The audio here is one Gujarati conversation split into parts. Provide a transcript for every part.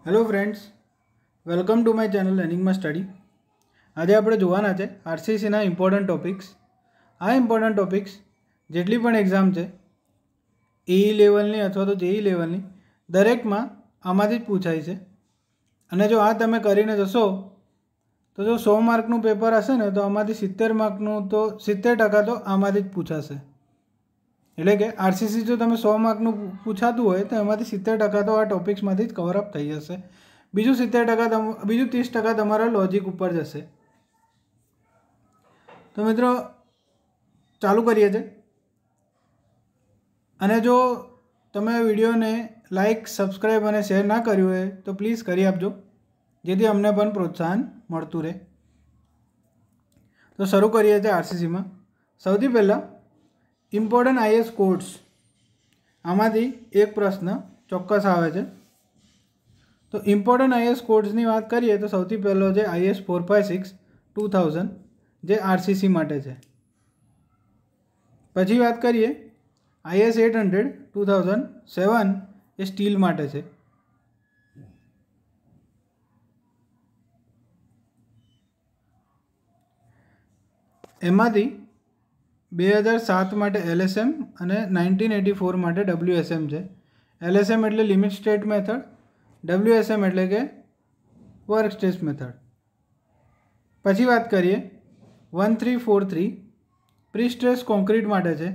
Hello friends, welcome to my channel learning में स्टडी। आज આપણે જોવાના છે આરસીસીના ઇમ્પોર્ટન્ટ ટોપિક્સ। આ ઇમ્પોર્ટન્ટ ટોપિક્સ જેટલી પણ એક્ઝામ છે એઈ લેવલની અથવા તો જેઈ લેવલની દરેકમાં આમાંથી જ પૂછાય છે। અને જો આ તમે કરીને જશો તો જો 100 માર્કનું પેપર હશે ને તો આમાંથી 70 માર્કનું તો 70% તો આમાંથી જ પૂછાશે। એટલે કે આરસીસી જો તમે 100 માર્કનું પૂછાતું હોય તો એમાંથી 70% તો આ ટોપિક્સમાંથી જ કવર અપ થઈ જશે। બીજું 70% બીજું 30% તમારા લોજિક ઉપર જશે। તો મિત્રો ચાલુ કરીએ છીએ। અને જો તમે વિડીયોને લાઇક, સબસ્ક્રાઈબ અને શેર ના કર્યું હોય તો પ્લીઝ કરી આપજો, જેથી અમને પણ પ્રોત્સાહન મળતું રહે। તો શરૂ કરીએ છીએ આરસીસીમાં। સૌથી પહેલાં ઇમ્પોર્ટન્ટ આઈએએસ કોડ્સ, આમાંથી એક પ્રશ્ન ચોક્કસ આવે છે। તો ઇમ્પોર્ટન્ટ આઈએએસ કોડ્સની વાત કરીએ તો સૌથી પહેલો છે આઈએએસ 456/2000 જે આરસીસી માટે છે। પછી વાત કરીએ આઈએએસ 800/2007 એ સ્ટીલ માટે છે। એમાંથી 2007 માટે એલએસએમ અને 1984 માટે ડબ્લ્યુએસએમ છે। એલએસએમ એટલે લિમિટ સ્ટેટ મેથડ, ડબ્લ્યુએસએમ એટલે કે વર્ક સ્ટેટ મેથડ। પછી વાત કરીએ 1343 પ્રી સ્ટ્રેસ કોન્ક્રીટ માટે છે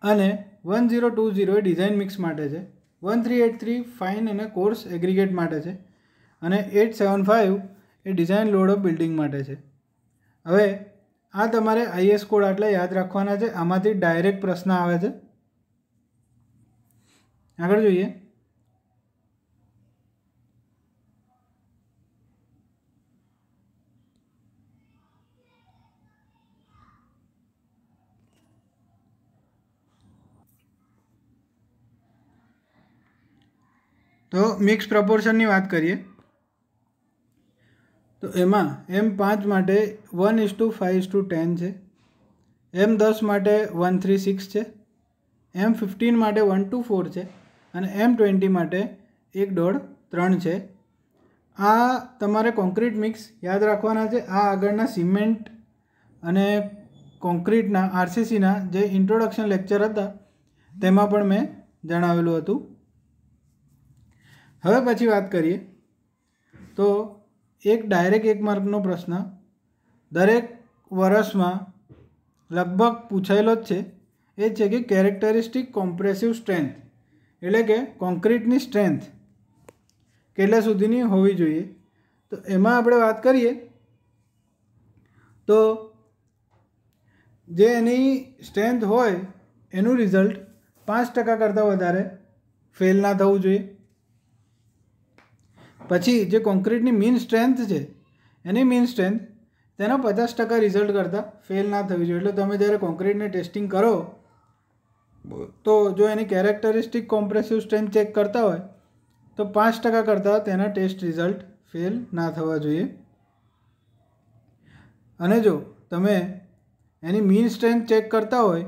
અને 1020 એ ડિઝાઇન મિક્સ માટે છે। 1383 ફાઇન અને કોર્સ એગ્રીગેટ માટે છે અને 875 એ ડિઝાઇન લોડ ઓફ બિલ્ડિંગ માટે છે। હવે આ તમારે આઈએએસ કોડ આટલા યાદ રાખવાના છે। આમાંથી ડાયરેક્ટ પ્રશ્ન આવે છે। આગળ જોઈએ તો મિક્સ પ્રપોર્શનની વાત કરીએ તો એમાં M5 માટે 1:5:10 છે, M10 માટે 1:36 છે, M15 માટે 1:4 છે અને M20 માટે 1:3 છે। આ તમારે કોન્ક્રીટ મિક્સ યાદ રાખવાના છે। આ આગળના સિમેન્ટ અને કોન્ક્રીટના આરસીસીના જે ઇન્ટ્રોડક્શન લેક્ચર હતા તેમાં પણ મેં જણાવેલું હતું। હવે પછી વાત કરીએ તો એક ડાયરેક્ટ 1 માર્કનો પ્રશ્ન દરેક વર્ષમાં લગભગ પૂછાયેલો જ છે। એ છે કે કેરેક્ટરિસ્ટિક કોમ્પ્રેસિવ સ્ટ્રેન્થ એટલે કે કોન્ક્રીટની સ્ટ્રેન્થ કેટલા સુધીની હોવી જોઈએ। તો એમાં આપણે વાત કરીએ તો જે એની સ્ટ્રેન્થ હોય એનું રિઝલ્ટ 5% કરતાં વધારે ફેલ ના થવું જોઈએ। પછી જે કોન્ક્રીટની મીન સ્ટ્રેન્થ છે એની મીન સ્ટ્રેન્થ તેના 50% રિઝલ્ટ કરતાં ફેલ ના થવી જોઈએ। એટલે તમે જ્યારે કોન્ક્રીટને ટેસ્ટિંગ કરો તો જો એની કેરેક્ટરિસ્ટિક કોમ્પ્રેસિવ સ્ટ્રેન્થ ચેક કરતા હોય તો 5% કરતાં તેના ટેસ્ટ રિઝલ્ટ ફેલ ના થવા જોઈએ। અને જો તમે એની મીન સ્ટ્રેન્થ ચેક કરતા હોય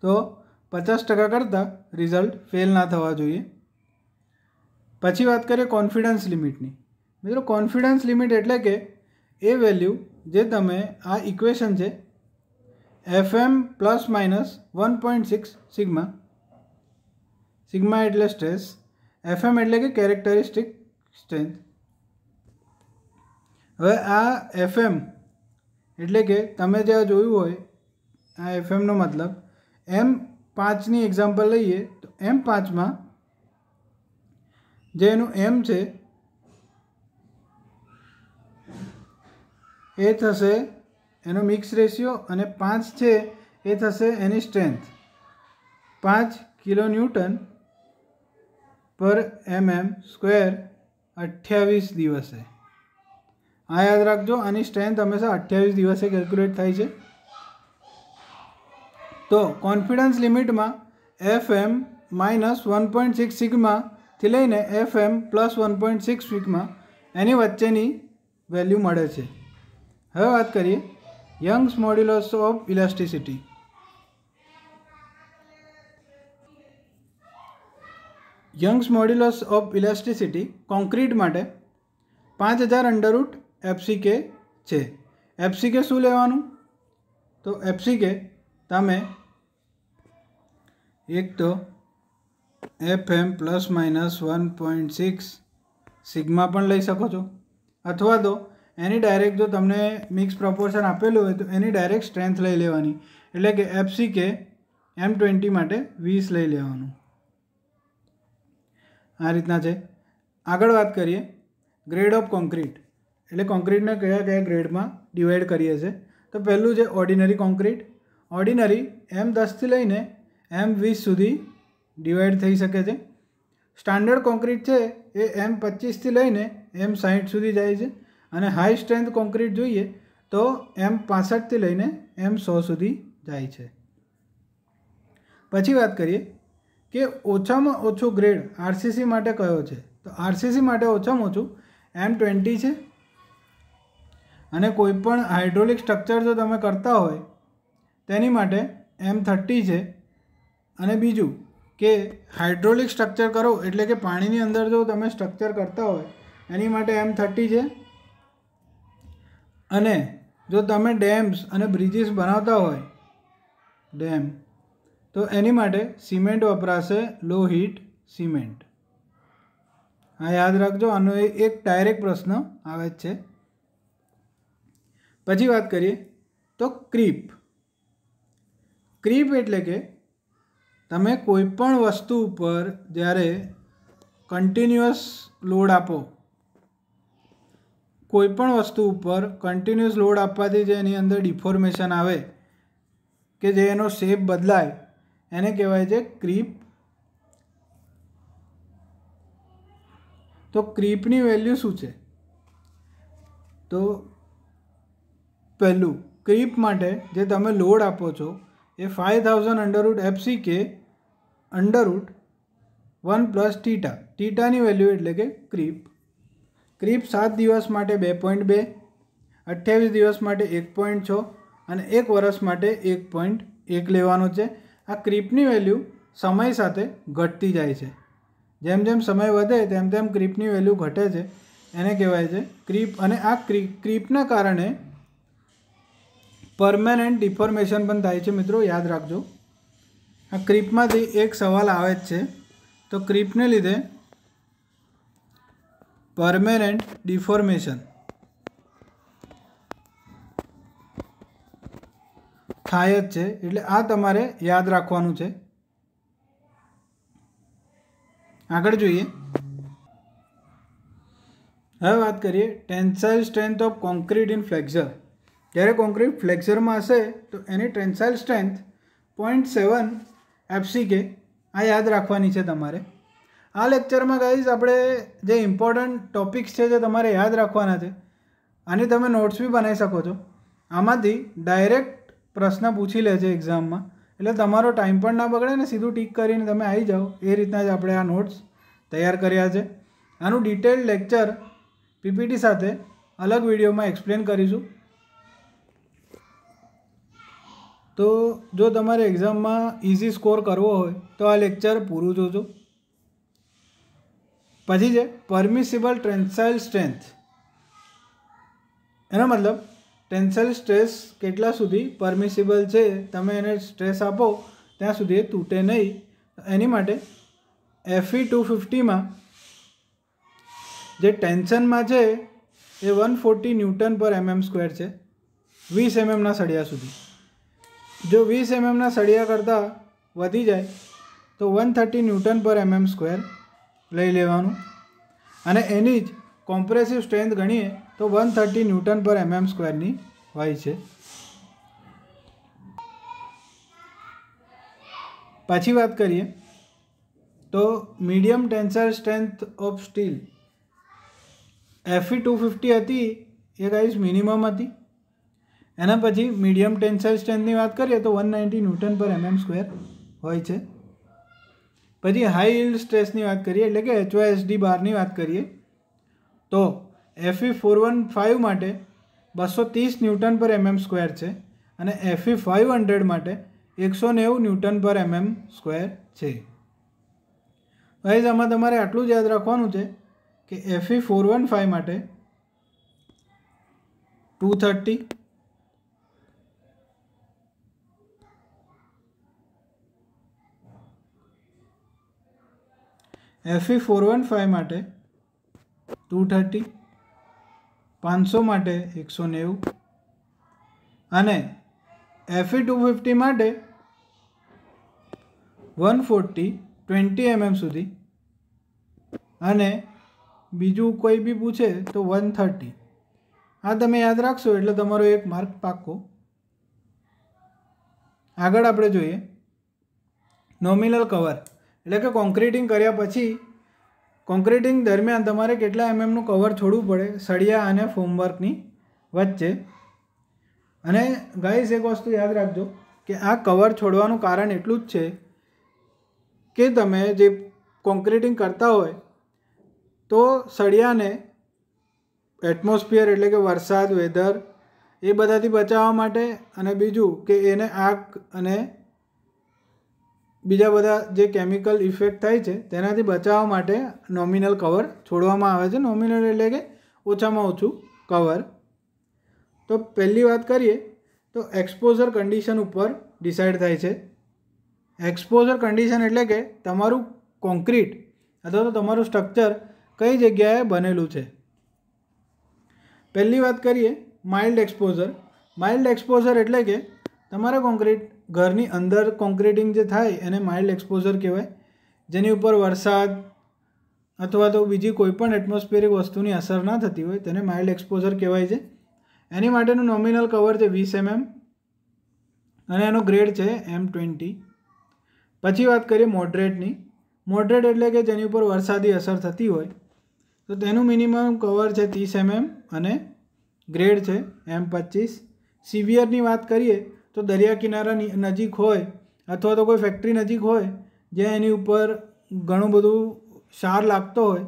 તો 50% કરતાં રિઝલ્ટ ફેલ ના થવા જોઈએ। પછી વાત કરીએ કોન્ફિડન્સ લિમિટની। મિત્રો કોન્ફિડન્સ લિમિટ એટલે કે એ વેલ્યુ જે તમે આ ઇક્વેશન છે FM ±1.6 સિગ્મા, સિગ્મા એટલે સ્ટ્રેસ, FM એટલે કે કેરેક્ટરિસ્ટિક સ્ટ્રેન્થ। હવે આ FM એટલે કે તમે જે જોયું હોય આ FMનો મતલબ M5ની એક્ઝામ્પલ લઈએ તો M5માં જે એનું M છે એ થશે એનો મિક્સ રેશિયો અને 5 છે એ થશે એની સ્ટ્રેન્થ 5 kN/mm² 28 દિવસે। આ યાદ રાખજો, આની સ્ટ્રેન્થ હંમેશા 28 દિવસે કેલ્ક્યુલેટ થાય છે। તો કોન્ફિડન્સ લિમિટમાં FM -1.6 સિગ્માથી લઈને FM +1.6 સિગ્મા એની વચ્ચેની વેલ્યુ મળે છે। હવે વાત કરીએ Young's modulus of elasticity. Young's modulus of elasticity concrete માટે 5000 √ FCK છે. FCK શું લેવાનું? તો FCK તમે એક તો FM ±1.6 સિગ્મા પણ લઈ શકો છો, અથવા તો એની ડાયરેક્ટ જો તમને મિક્સ પ્રોપોર્શન આપેલું હોય તો એની ડાયરેક્ટ સ્ટ્રેન્થ લઈ લેવાની, એટલે કે FCK M20 માટે 20 લઈ લેવાનું. આ રીતના છે. આગળ વાત કરીએ ગ્રેડ ઓફ કોન્ક્રીટ, એટલે કોન્ક્રીટને કયા કયા ગ્રેડમાં ડિવાઈડ કરીએ છીએ. તો પહેલું છે ઓર્ડિનરી કોન્ક્રીટ. ઓર્ડિનરી M10થી લઈને M20 સુધી ડિવાઈડ થઈ શકે છે. સ્ટાન્ડર્ડ કોન્ક્રીટ છે એ M25થી લઈને M60 સુધી જાય છે, અને હાઈ સ્ટ્રેન્થ કોન્ક્રીટ જોઈએ તો M65થી લઈને M100 સુધી જાય છે. પછી વાત કરીએ કે ઓછામાં ઓછો ગ્રેડ RCC માટે કયો છે. તો RCC માટે ઓછામાં ઓછું M20 છે, અને કોઈપણ હાઇડ્રોલિક સ્ટ્રક્ચર જો તમે કરતા હોય તેની માટે M30 છે. અને બીજું કે હાઇડ્રોલિક સ્ટ્રક્ચર કરો એટલે કે પાણીની અંદર જો તમે સ્ટ્રક્ચર કરતા હોય એની માટે M30 છે. અને જો તમે ડેમ્સ અને બ્રિજીસ બનાવતા હોય ડેમ, તો એની માટે સિમેન્ટ વપરાશે, લો હીટ સિમેન્ટ. હા, યાદ રાખજો, આનો એક ડાયરેક્ટ પ્રશ્ન આવે જ છે. પછી વાત કરીએ તો ક્રીપ. ક્રીપ એટલે કે તમે કોઈપણ વસ્તુ ઉપર જ્યારે કન્ટિન્યુઅસ લોડ આપો, કોઈપણ વસ્તુ ઉપર કન્ટિન્યુઅસ લોડ આપવાથી જે એની અંદર ડિફોર્મેશન આવે કે જે એનો શેપ બદલાય એને કહેવાય છે ક્રીપ. તો ક્રીપની વેલ્યુ શું છે? તો પહેલું ક્રીપ માટે જે તમે લોડ આપો છો એ 5000 √ FCK √1 + θ. θની વેલ્યુ એટલે કે ક્રીપ. ક્રીપ 7 દિવસ માટે 2.2, 28 દિવસ માટે 1.6 અને 1 વર્ષ માટે 1.1 લેવાનો છે. આ ક્રીપની વેલ્યુ સમય સાથે ઘટતી જાય છે. જેમ જેમ સમય વધે તેમ તેમ ક્રીપની વેલ્યુ ઘટે છે, એને કહેવાય છે ક્રીપ. અને આ ક્રીપના કારણે પરમેનન્ટ ડિફોર્મેશન પણ થાય છે. મિત્રો યાદ રાખજો, આ ક્રીપમાંથી એક સવાલ આવે જ છે. તો ક્રીપને લીધે પરમેનન્ટ ડિફોર્મેશન થાય જ છે, એટલે આ તમારે યાદ રાખવાનું છે. આગળ જોઈએ, હવે વાત કરીએ tensile strength of concrete in flexure. જ્યારે કોન્ક્રીટ ફ્લેક્ચરમાં હશે તો એની ટેન્સાઇલ સ્ટ્રેન્થ 0.7 FCK આ યાદ રાખવાની છે તમારે. આ લેક્ચરમાં ગાઈઝ આપણે જે ઇમ્પોર્ટન્ટ ટોપિક્સ છે જે તમારે યાદ રાખવાના છે, આની તમે નોટ્સ બી બનાવી શકો છો. આમાંથી ડાયરેક્ટ પ્રશ્ન પૂછી લે છે એક્ઝામમાં, એટલે તમારો ટાઈમ પણ ના બગડે ને સીધું ટીક કરીને તમે આવી જાઓ. એ રીતના જ આપણે આ નોટ્સ તૈયાર કર્યા છે. આનું ડિટેલ્ડ લેક્ચર PPT સાથે અલગ વિડીયોમાં એક્સપ્લેન કરીશું. તો જો તમારે એક્ઝામમાં ઇઝી સ્કોર કરવો હોય તો આ લેક્ચર પૂરું જોજો. પછી છે પરમિસિબલ ટેન્સાઇલ સ્ટ્રેન્થ. એનો મતલબ ટેન્સાઇલ સ્ટ્રેસ કેટલા સુધી પરમિસિબલ છે, તમે એને સ્ટ્રેસ આપો ત્યાં સુધી એ તૂટે નહીં. એની માટે FE 250માં જે ટેન્શનમાં છે એ 140 N/mm² છે 20 mmના સળિયા સુધી. જો 20 mmના સળિયા કરતાં વધી જાય તો 130 N/mm² લઈ લેવાનું, અને એની જ કોમ્પ્રેસિવ સ્ટ્રેન્થ ગણીએ તો 130 N/mm² ની હોય છે. પછી વાત કરીએ તો medium tensile strength of steel. FE 250 હતી એ ગાઈઝ મિનિમમ હતી. એના પછી મીડિયમ ટેન્સાઇલ સ્ટ્રેન્થની વાત કરીએ તો 190 N/mm² હોય છે. પછી હાઈ યીલ્ડ સ્ટ્રેસની વાત કરીએ એટલે કે HYSD બારની વાત કરીએ તો FE 415 માટે 230 N/mm² છે, અને FE 500 માટે 190 N/mm² છે. ગાઈઝ આમાં તમારે આટલું જ યાદ રાખવાનું છે કે Fe415 માટે 230, Fe415 માટે 230, 500 માટે 190 અને Fe250 માટે 140 20 mm સુધી અને બીજું કોઈ બી પૂછે તો 130. આ તમે યાદ રાખશો એટલે તમારો 1 માર્ક પાક્કો. આગળ આપણે જોઈએ નોમિનલ કવર, એટલે કે કોન્ક્રીટિંગ કર્યા પછી કોન્ક્રીટિંગ દરમિયાન તમારે કેટલા એમએમનું કવર છોડવું પડે સળિયા અને ફોર્મવર્કની વચ્ચે. અને ગાઈસ એક વસ્તુ યાદ રાખજો કે આ કવર છોડવાનું કારણ એટલું જ છે કે તમે જે કોન્ક્રીટિંગ કરતા હોય તો સળિયાને એટમોસ્ફિયર એટલે કે વરસાદ, વેધર એ બધાથી બચાવવા માટે અને બીજું કે એને આગ અને બીજા બધા જે કેમિકલ ઇફેક્ટ થાય છે તેનાથી બચાવવા માટે નોમિનલ કવર છોડવામાં આવે છે. નોમિનલ એટલે કે ઓછામાં ઓછું કવર. તો પહેલી વાત કરીએ તો એક્સપોઝર કન્ડિશન ઉપર ડિસાઇડ થાય છે. એક્સપોઝર કન્ડિશન એટલે કે તમારું કોન્ક્રીટ અથવા તો તમારું સ્ટ્રક્ચર કઈ જગ્યાએ બનેલું છે. પહેલી વાત કરીએ માઇલ્ડ એક્સપોઝર. માઇલ્ડ એક્સપોઝર એટલે કે તમારા કોન્ક્રીટ ઘરની અંદર કોન્ક્રીટિંગ જે થાય એને માઇલ્ડ એક્સપોઝર કહેવાય, જેની ઉપર વરસાદ અથવા તો બીજી કોઈ પણ એટમોસ્ફિયરિક વસ્તુની અસર ના થતી હોય તેને માઇલ્ડ એક્સપોઝર કહેવાય છે. એની માટેનું નોમિનલ કવર છે 20 mm અને એનો ગ્રેડ છે M20. પછી વાત કરીએ મોડરેટની. મોડરેટ એટલે કે જેની ઉપર વરસાદી અસર થતી હોય તો તેનું મિનિમમ કવર છે 30 mm અને ગ્રેડ છે M25. સિવિયરની વાત કરીએ તો દરિયા કિનારા નજીક હોય અથવા તો કોઈ ફેક્ટરી નજીક હોય જ્યાં એની ઉપર ઘણું બધું ક્ષાર લાગતો હોય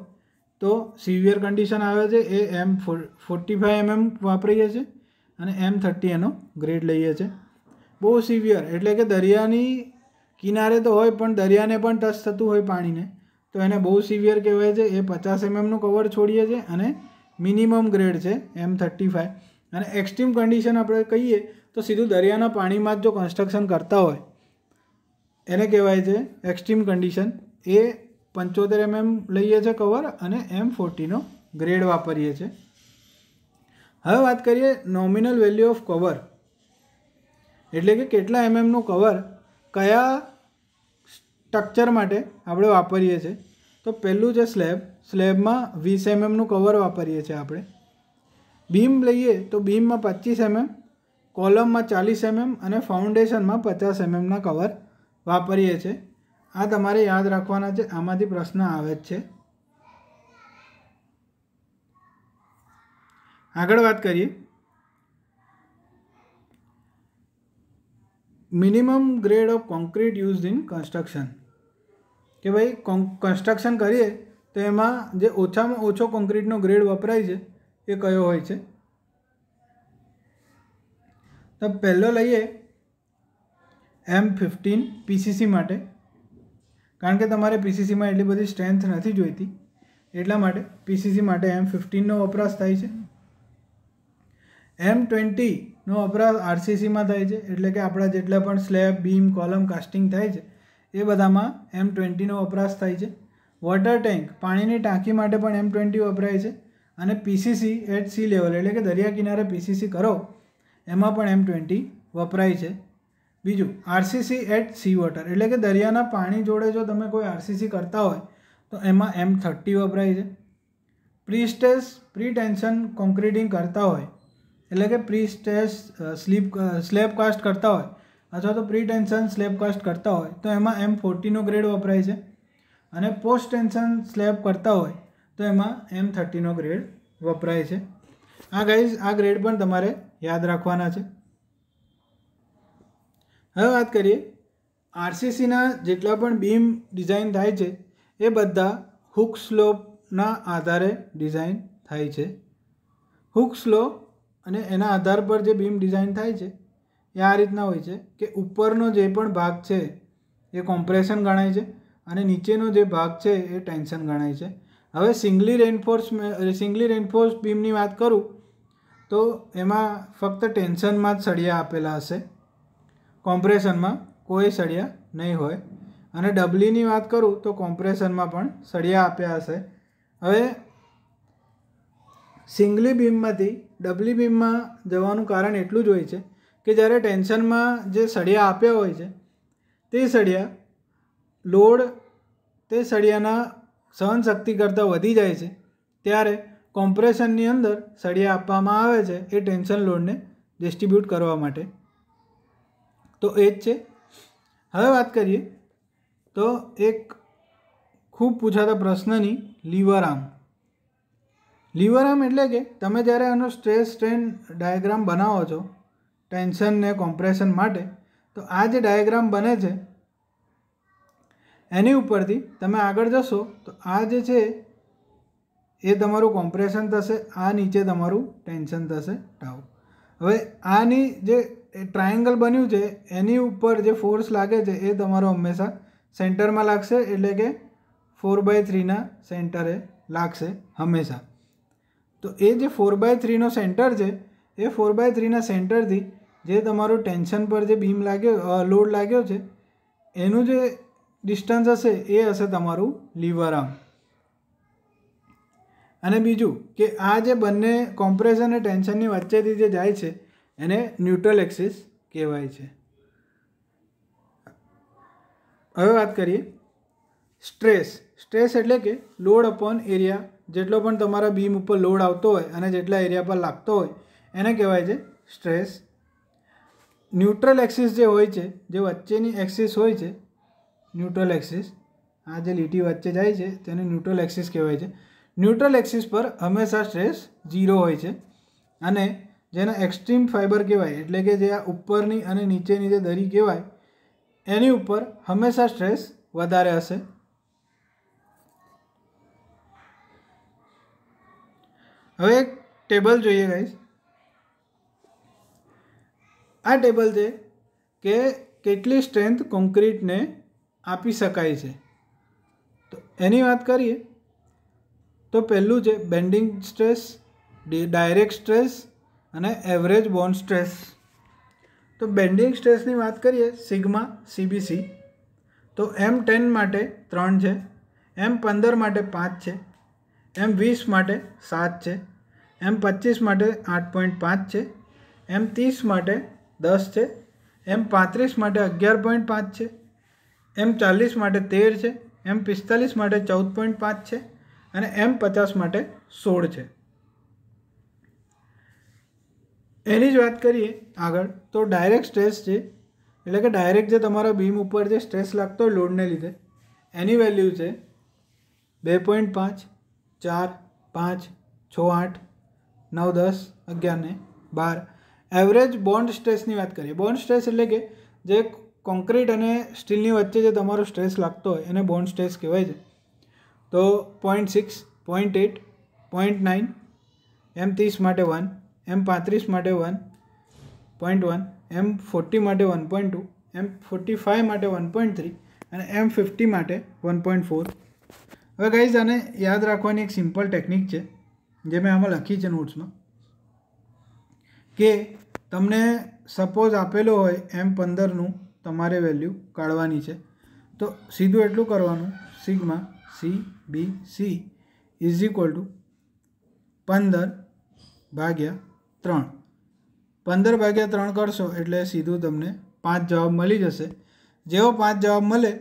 તો સિવિયર કન્ડિશન આવે છે. એ M45 mm વાપરીએ છીએ અને M30 એનો ગ્રેડ લઈએ છીએ. બહુ સિવિયર એટલે કે દરિયાની કિનારે તો હોય પણ દરિયાને પણ ટચ થતું હોય પાણીને તો એને બહુ સિવિયર કહેવાય છે. એ 50 mmનું કવર છોડીએ છીએ અને મિનિમમ ગ્રેડ છે M35. અને એક્સ્ટ્રીમ કન્ડિશન આપણે કહીએ તો સીધું દરિયાના પાણીમાં જ જો કન્સ્ટ્રક્શન કરતા હોય એને કહેવાય છે એક્સ્ટ્રીમ કન્ડિશન. એ 75 mm લઈએ છીએ કવર અને M40નો ગ્રેડ વાપરીએ છીએ. હવે વાત કરીએ નોમિનલ વેલ્યુ ઓફ કવર, એટલે કે કેટલા એમએમનું કવર કયા સ્ટ્રક્ચર માટે આપણે વાપરીએ છીએ. તો પહેલું છે સ્લેબ. સ્લેબમાં 20 mmનું કવર વાપરીએ છીએ આપણે. બીમ લઈએ તો બીમમાં 25 mm, કોલમમાં 40 mm અને ફાઉન્ડેશનમાં 50 mmના કવર વાપરીએ છીએ. આ તમારે યાદ રાખવાના છે, આમાંથી પ્રશ્ન આવે જ છે. આગળ વાત કરીએ minimum grade of concrete used in construction. કે ભાઈ કન્સ્ટ્રક્શન કરીએ તો એમાં જે ઓછામાં ઓછો કોન્ક્રીટનો ગ્રેડ વપરાય છે એ કયો હોય છે. તો પહેલો લઈએ M15 PCC માટે, કારણ કે તમારે PCCમાં એટલી બધી સ્ટ્રેન્થ નથી જોઈતી એટલા માટે PCC માટે M15નો વપરાશ થાય છે. M20નો વપરાશ RCCમાં થાય છે, એટલે કે આપણા જેટલા પણ સ્લેબ, બીમ, કોલમ, કાસ્ટિંગ થાય છે એ બધામાં M20નો વપરાશ થાય છે. વોટર ટેન્ક પાણીની ટાંકી માટે પણ M20 વપરાય છે. અને PCC એટ સી લેવલ એટલે કે દરિયા કિનારે PCC કરો એમાં પણ M20 વપરાય છે. બીજું RCC એટ સી વોટર એટલે કે દરિયાના પાણી જોડે જો તમે કોઈ RCC કરતા હોય તો એમાં M30 વપરાય છે. પ્રી ટેન્શન કોન્ક્રીટિંગ કરતા હોય એટલે કે પ્રી સ્ટેજ સ્લેબ કાસ્ટ કરતા હોય અથવા તો પ્રી ટેન્શન સ્લેબ કાસ્ટ કરતા હોય તો એમાં M40નો ગ્રેડ વપરાય છે. અને પોસ્ટ ટેન્શન સ્લેબ કરતા હોય તો એમાં M30નો ગ્રેડ વપરાય છે. આ ગાઈઝ આ ગ્રેડ પણ તમારે યાદ રાખવાના છે. હવે વાત કરીએ RCCના જેટલા પણ બીમ ડિઝાઇન થાય છે એ બધા હુક સ્લોપના આધારે ડિઝાઇન થાય છે. હુક સ્લોપ અને એના આધાર પર જે બીમ ડિઝાઇન થાય છે એ આ રીતના હોય છે કે ઉપરનો જે પણ ભાગ છે એ કોમ્પ્રેશન ગણાય છે અને નીચેનો જે ભાગ છે એ ટેન્શન ગણાય છે. હવે સિંગલી રેઇન્ફોર્સ બીમની વાત કરું તો એમાં ફક્ત ટેન્શનમાં જ સળિયા આપેલા હશે, કોમ્પ્રેશનમાં કોઈ સળિયા નહીં હોય. અને ડબલીની વાત કરું તો કોમ્પ્રેશનમાં પણ સળિયા આપ્યા હશે. હવે સિંગલી બીમમાંથી ડબલી બીમમાં જવાનું કારણ એટલું જ હોય છે કે જ્યારે ટેન્શનમાં જે સળિયા આપ્યા હોય છે તે સળિયા લોડ તે સળિયાના સહનશક્તિ કરતાં વધી જાય છે, ત્યારે કોમ્પ્રેશનની અંદર સળિયા આપવામાં આવે છે એ ટેન્શન લોડને ડિસ્ટ્રીબ્યુટ કરવા માટે. તો એ જ છે. હવે વાત કરીએ તો એક ખૂબ પૂછાતા પ્રશ્નની લીવર આર્મ. લીવર આર્મ એટલે કે તમે જ્યારે આનો સ્ટ્રેસ સ્ટ્રેન ડાયાગ્રામ બનાવો છો ટેન્શન ને કોમ્પ્રેશન માટે, તો આ જે ડાયાગ્રામ બને છે એની ઉપરથી તમે આગળ જશો તો આ જે છે એ તમારું કોમ્પ્રેશન થશે, આ નીચે તમારું ટેન્શન થશે ટાઉ. હવે આની જે ટ્રાયેંગલ બન્યું છે એની ઉપર જે ફોર્સ લાગે છે એ તમારો હંમેશા સેન્ટરમાં લાગશે, એટલે કે 4/3ના સેન્ટરે લાગશે હંમેશા. તો એ જે 4/3નો સેન્ટર છે એ 4/3ના સેન્ટરથી જે તમારું ટેન્શન પર જે બીમ લાગ્યો લોડ લાગ્યો છે એનું જે ડિસ્ટન્સ હશે એ હશે તમારું લીવર આર્મ. અને બીજું કે આ જે બંને કોમ્પ્રેશન અને ટેન્શનની વચ્ચેથી જે જાય છે એને ન્યુટ્રલ એક્સિસ કહેવાય છે. હવે વાત કરીએ સ્ટ્રેસ. સ્ટ્રેસ એટલે કે લોડ અપોન એરિયા. જેટલો પણ તમારા બીમ ઉપર લોડ આવતો હોય અને જેટલા એરિયા પર લાગતો હોય એને કહેવાય છે સ્ટ્રેસ. ન્યુટ્રલ એક્સિસ જે હોય છે, જે વચ્ચેની એક્સિસ હોય છે ન્યુટ્રલ એક્સિસ, આ જે લીટી વચ્ચે જાય છે તેને ન્યુટ્રલ એક્સિસ કહેવાય છે. ન્યુટ્રલ એક્સિસ પર હંમેશા સ્ટ્રેસ 0 હોય છે અને જેને એક્સ્ટ્રીમ ફાઇબર કહેવાય, એટલે કે જે આ ઉપરની અને નીચેની જે દરી કહેવાય એની ઉપર હંમેશા સ્ટ્રેસ વધારે હશે. હવે એક ટેબલ જોઈએ ગાઈસ. આ ટેબલ છે કે કેટલી સ્ટ્રેન્થ કોન્ક્રીટને આપી શકાય છે. તો એની વાત કરીએ તો પહેલું છે બેન્ડિંગ સ્ટ્રેસ, ડાયરેક્ટ સ્ટ્રેસ અને એવરેજ બોન્ડ સ્ટ્રેસ. તો બેન્ડિંગ સ્ટ્રેસની વાત કરીએ સિગ્મા CBC. તો M10 માટે 3 છે, M15 માટે 5 છે, M20 માટે 7 છે, M25 માટે 8.5 છે, M30 માટે 10 છે, M35 માટે 11.5 છે, M40 માટે 13 છે, M45 માટે 14.5 છે અને M50 માટે 16 છે. એની જ વાત કરીએ આગળ તો ડાયરેક્ટ સ્ટ્રેસ છે, એટલે કે ડાયરેક્ટ જે તમારા બીમ ઉપર જે સ્ટ્રેસ લાગતો હોય લોડને લીધે એની વેલ્યુ છે 2.5, 4, 5, 6, 8, 9, 10, 11 ને 12. એવરેજ બોન્ડ સ્ટ્રેસની વાત કરીએ. બોન્ડ સ્ટ્રેસ એટલે કે જે કોન્ક્રીટ અને સ્ટીલની વચ્ચે જે તમારો સ્ટ્રેસ લાગતો હોય એને બોન્ડ સ્ટ્રેસ કહેવાય છે. તો 0.6, 0.8, 0.9, M30 માટે 1, M35 માટે 1.1, M40 માટે 1.2, M45 માટે 1.3 અને M50 માટે 1.4. હવે ગાઈઝ આને યાદ રાખવાની એક સિમ્પલ ટેકનિક છે જે મેં આમાં લખી છે નોટ્સમાં, કે તમને સપોઝ આપેલો હોય M15નું તમારે વેલ્યુ કાઢવાની છે, તો સીધું એટલું કરવાનું sigma CBC is equal to 15/3. 15/3 કરશો એટલે સીધું તમને 5 જવાબ મળી જશે. જેવો 5 જવાબ મળે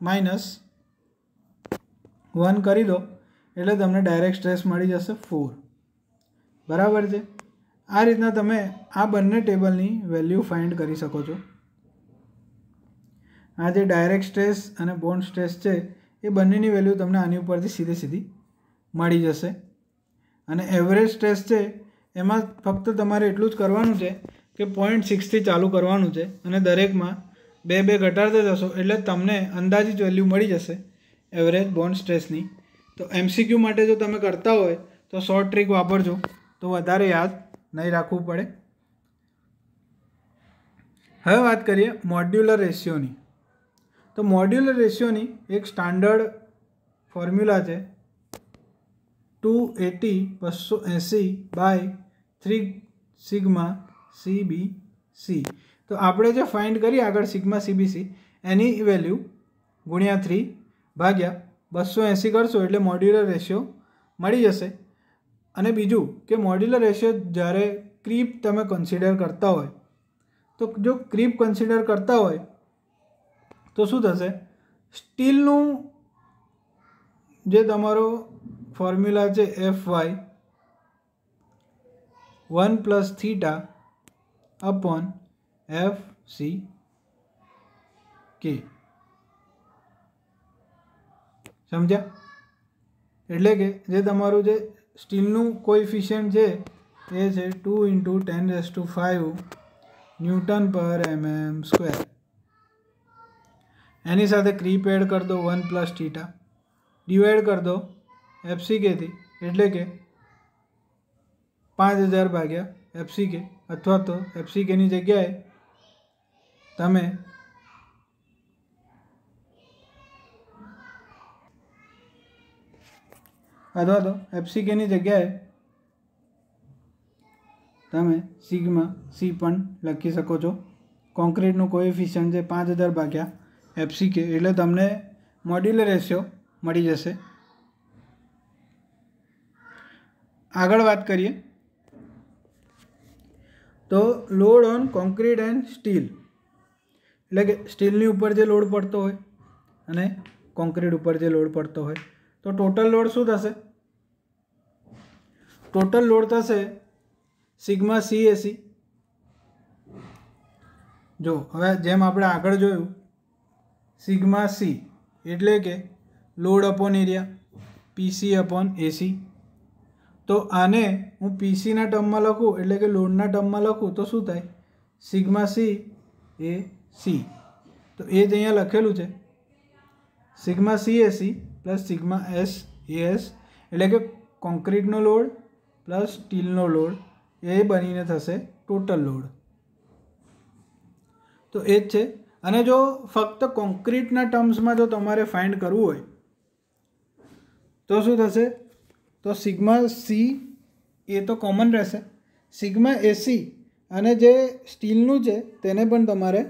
-1 કરી દો એટલે તમને ડાયરેક્ટ સ્ટ્રેસ મળી જશે 4. બરાબર છે. આ રીતના તમે આ બંને ટેબલની વેલ્યુ ફાઇન્ડ કરી શકો છો. આ જે ડાયરેક્ટ સ્ટ્રેસ અને બોન્ડ સ્ટ્રેસ છે એ બંનેની વેલ્યુ તમને આની ઉપરથી સીધી મળી જશે. અને એવરેજ સ્ટ્રેસ છે એમાં ફક્ત તમારે એટલું જ કરવાનું છે કે 0.6થી ચાલુ કરવાનું છે અને દરેકમાં 2 ઘટાડતા જશો એટલે તમને અંદાજિત વેલ્યુ મળી જશે એવરેજ બોન્ડ સ્ટ્રેસની. તો MCQ માટે જો તમે કરતા હોય તો શોર્ટ ટ્રીક વાપરજો તો વધારે યાદ નહીં રાખવું પડે. હવે વાત કરીએ મોડ્યુલર રેશિયોની. तो मॉड्यूलर रेशियोनी एक स्टांडर्ड फॉर्म्युला है 280/280/3 સિગ્મા CBC। तो આપણે જે ફાઇન્ડ કરી આગળ સિગ્મા CBC એની વેલ્યુ ગુણ્યા 3 ભાગ્યા 280 કરશો એટલે મોડ્યુલર રેશિયો મળી જશે। અને બીજું કે મોડ્યુલર રેશિયો જ્યારે ક્રીપ તમે કન્સિડર કરતા હોય તો જો ક્રીપ કન્સિડર કરતા હોય તો શું થશે, સ્ટીલનું જે તમારો ફોર્મ્યુલા છે FY 1 + θ अपॉन FCK समझा। એટલે કે જે તમારું જે સ્ટીલનું કોએફિશિયન્ટ છે એ છે 2 × 10⁵ Nm²। એની સાથે ક્રીપ એડ कर दो 1 + θ डिवाइड कर दो FCK थी એટલે કે 5000 / FCK अथवा तो FCK ની જગ્યાએ તમે FCK ની જગ્યાએ તમે સિગ્મા C પણ લખી શકો છો। કોન્ક્રીટનું કોએફિશિયન્ટ છે 5000 / FCK એટલે તમને મોડ્યુલર રેશિયો મળી જશે। આગળ વાત કરીએ तो load on concrete and steel એટલે કે સ્ટીલની ઉપર જે લોડ પડતો હોય અને કોન્ક્રીટ ઉપર જે લોડ પડતો હોય તો ટોટલ લોડ શું થશે, ટોટલ લોડ થશે સિગ્મા CAC। જો હવે જેમ આપણે આગળ જોયું સિગ્મા C એટલે કે load upon area PC upon AC। तो आने हूँ PC ना टर्म में लखूँ एटले के लोड ना टर्म में लखूँ तो शू थाय सिग्मा CAC। तो ये अहींया लखेलू है sigma CAC plus sigma SAS एटले के कोन्क्रीटनो लोड प्लस स्टीलनो लोड ए बनीने थशे टोटल लोड। तो ए ज छे। अने जो फक्त कोन्क्रीटना टर्म्स में जो तमारे फाइंड करवुं होय तो शू थशे, तो सिग्मा C ये तो कॉमन रहेशे, सिग्मा AC अने जे स्टीलनुं छे तेने पण तमारे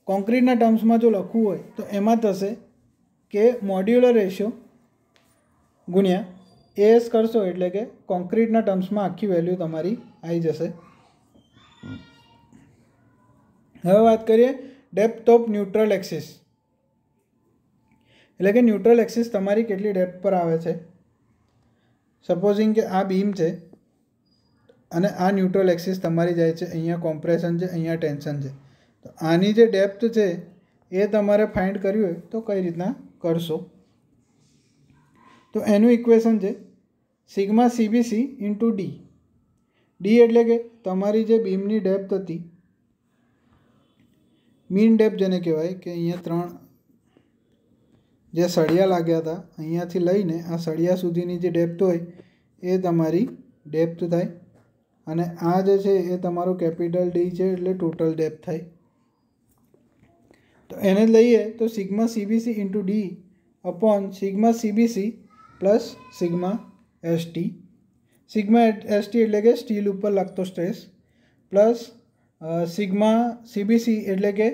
कोन्क्रीटना टर्म्स में जो लखवुं होय तो एमां थशे के मॉड्यूलर रेशियो गुण्या AS करशो एटले के कोन्क्रीटना टर्म्स में आखी वेल्यू तमारी आई जशे। हवे वात करीए डेप्थ ऑफ न्यूट्रल एक्सिस एटले के न्यूट्रल एक्सिस तमारी केटली डेप्थ पर आवे छे। सपोजिंग के आ बीम है अने आ न्यूट्रल एक्सिस तमारी जाए छे, अहींया कॉम्प्रेशन है, अहींया टेन्शन है। तो आनी जे डेप्थ है ये तमारे फाइंड करवी होय तो कई रीतना करशो। तो एनु इक्वेशन है सिग्मा CBC × D। D एटले के तमारी जे बीमनी डेप्थ हती मीन डेप्थ जेने कहेवाय के अहींया 3 जे सळिया लाग्या था अहींयाथी लईने आ सळिया सुधीनी जे डेप्थ होय ए तमारी डेप्थ थाय अने आ जे छे ए तमारो कैपिटल D छे एटले टोटल डेप्थ थाय। तो एने लईए तो sigma CBC × D upon sigma CBC plus sigma ST। Sigma ST एटले के स्टील उपर लागतो स्ट्रेस प्लस सिग्मा CBC एटले के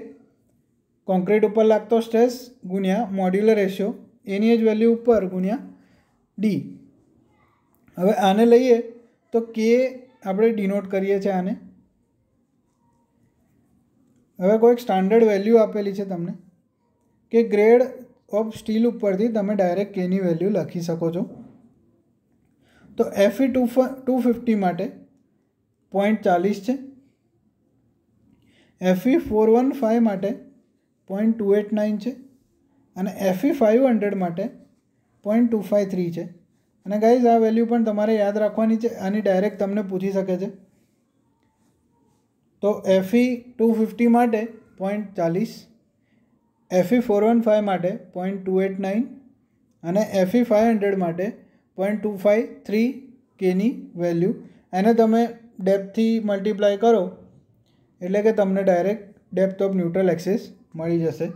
कोन्क्रीट पर लागतो स्ट्रेस गुण्या मॉड्यूलर रेशियो एनी ज वेल्यू पर गुण्या D। हवे आने लईए तो K આપણે डिनोट करीए छे आने। हवे कोई स्टांडर्ड वेल्यू आपेली छे तमने कि ग्रेड ऑफ स्टील उपरथी तमे डायरेक्ट K नी वेल्यू लखी सको छो। तो Fe 250 माटे 0.40 छे, Fe 415 माटे 0.289 છે અને Fe 500 માટે 0.253 છે। અને ગાઈઝ આ વેલ્યુ પણ તમારે યાદ રાખવાની છે, આની ડાયરેક્ટ તમને પૂછી શકે છે। તો Fe 250 માટે 0.40, Fe 415 માટે 0.289 અને Fe 500 માટે 0.253 કેની વેલ્યુ એને તમે ડેપ્થથી મલ્ટીપ્લાય કરો એટલે કે તમને direct depth of neutral axis મળી જશે।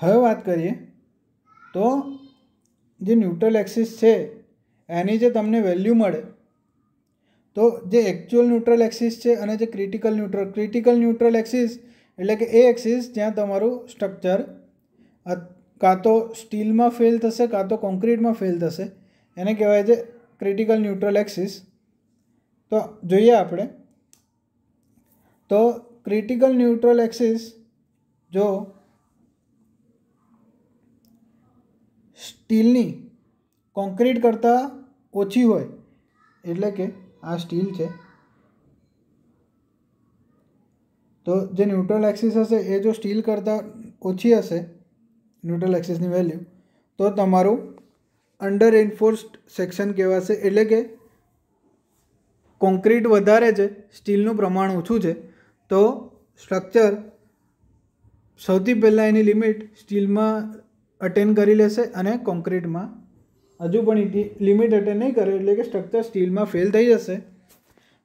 હવે વાત કરીએ તો જે ન્યુટ્રલ એક્સિસ છે એની જે તમને વેલ્યુ મળે, તો જે એકચ્યુઅલ ન્યુટ્રલ એક્સિસ છે અને જે ક્રિટિકલ ન્યુટ્રલ એક્સિસ એટલે કે એ એક્સિસ જ્યાં તમારું સ્ટ્રક્ચર કાં તો સ્ટીલમાં ફેલ થશે કાં તો કોન્ક્રીટમાં ફેલ થશે, એને કહેવાય છે ક્રિટિકલ ન્યુટ્રલ એક્સિસ. તો જોઈએ આપણે તો ક્રિટિકલ ન્યુટ્રલ એક્સિસ જો સ્ટીલની કોન્ક્રીટ કરતાં ઓછી હોય, એટલે કે આ સ્ટીલ છે, તો જે ન્યુટ્રલ એક્સિસ હશે એ જો સ્ટીલ કરતાં ઓછી હશે ન્યુટ્રલ એક્સિસની વેલ્યુ, તો તમારું અંડર એન્ફોર્સ્ડ સેક્શન કહેવાશે. એટલે કે કોન્ક્રીટ વધારે છે, સ્ટીલનું પ્રમાણ ઓછું છે, તો સ્ટ્રક્ચર સૌથી પહેલાં એની લિમિટ સ્ટીલમાં અટેન કરી લેશે અને કોન્ક્રીટમાં હજુ પણ લિમિટ અટેન નહીં કરે, એટલે કે સ્ટ્રક્ચર સ્ટીલમાં ફેલ થઈ જશે.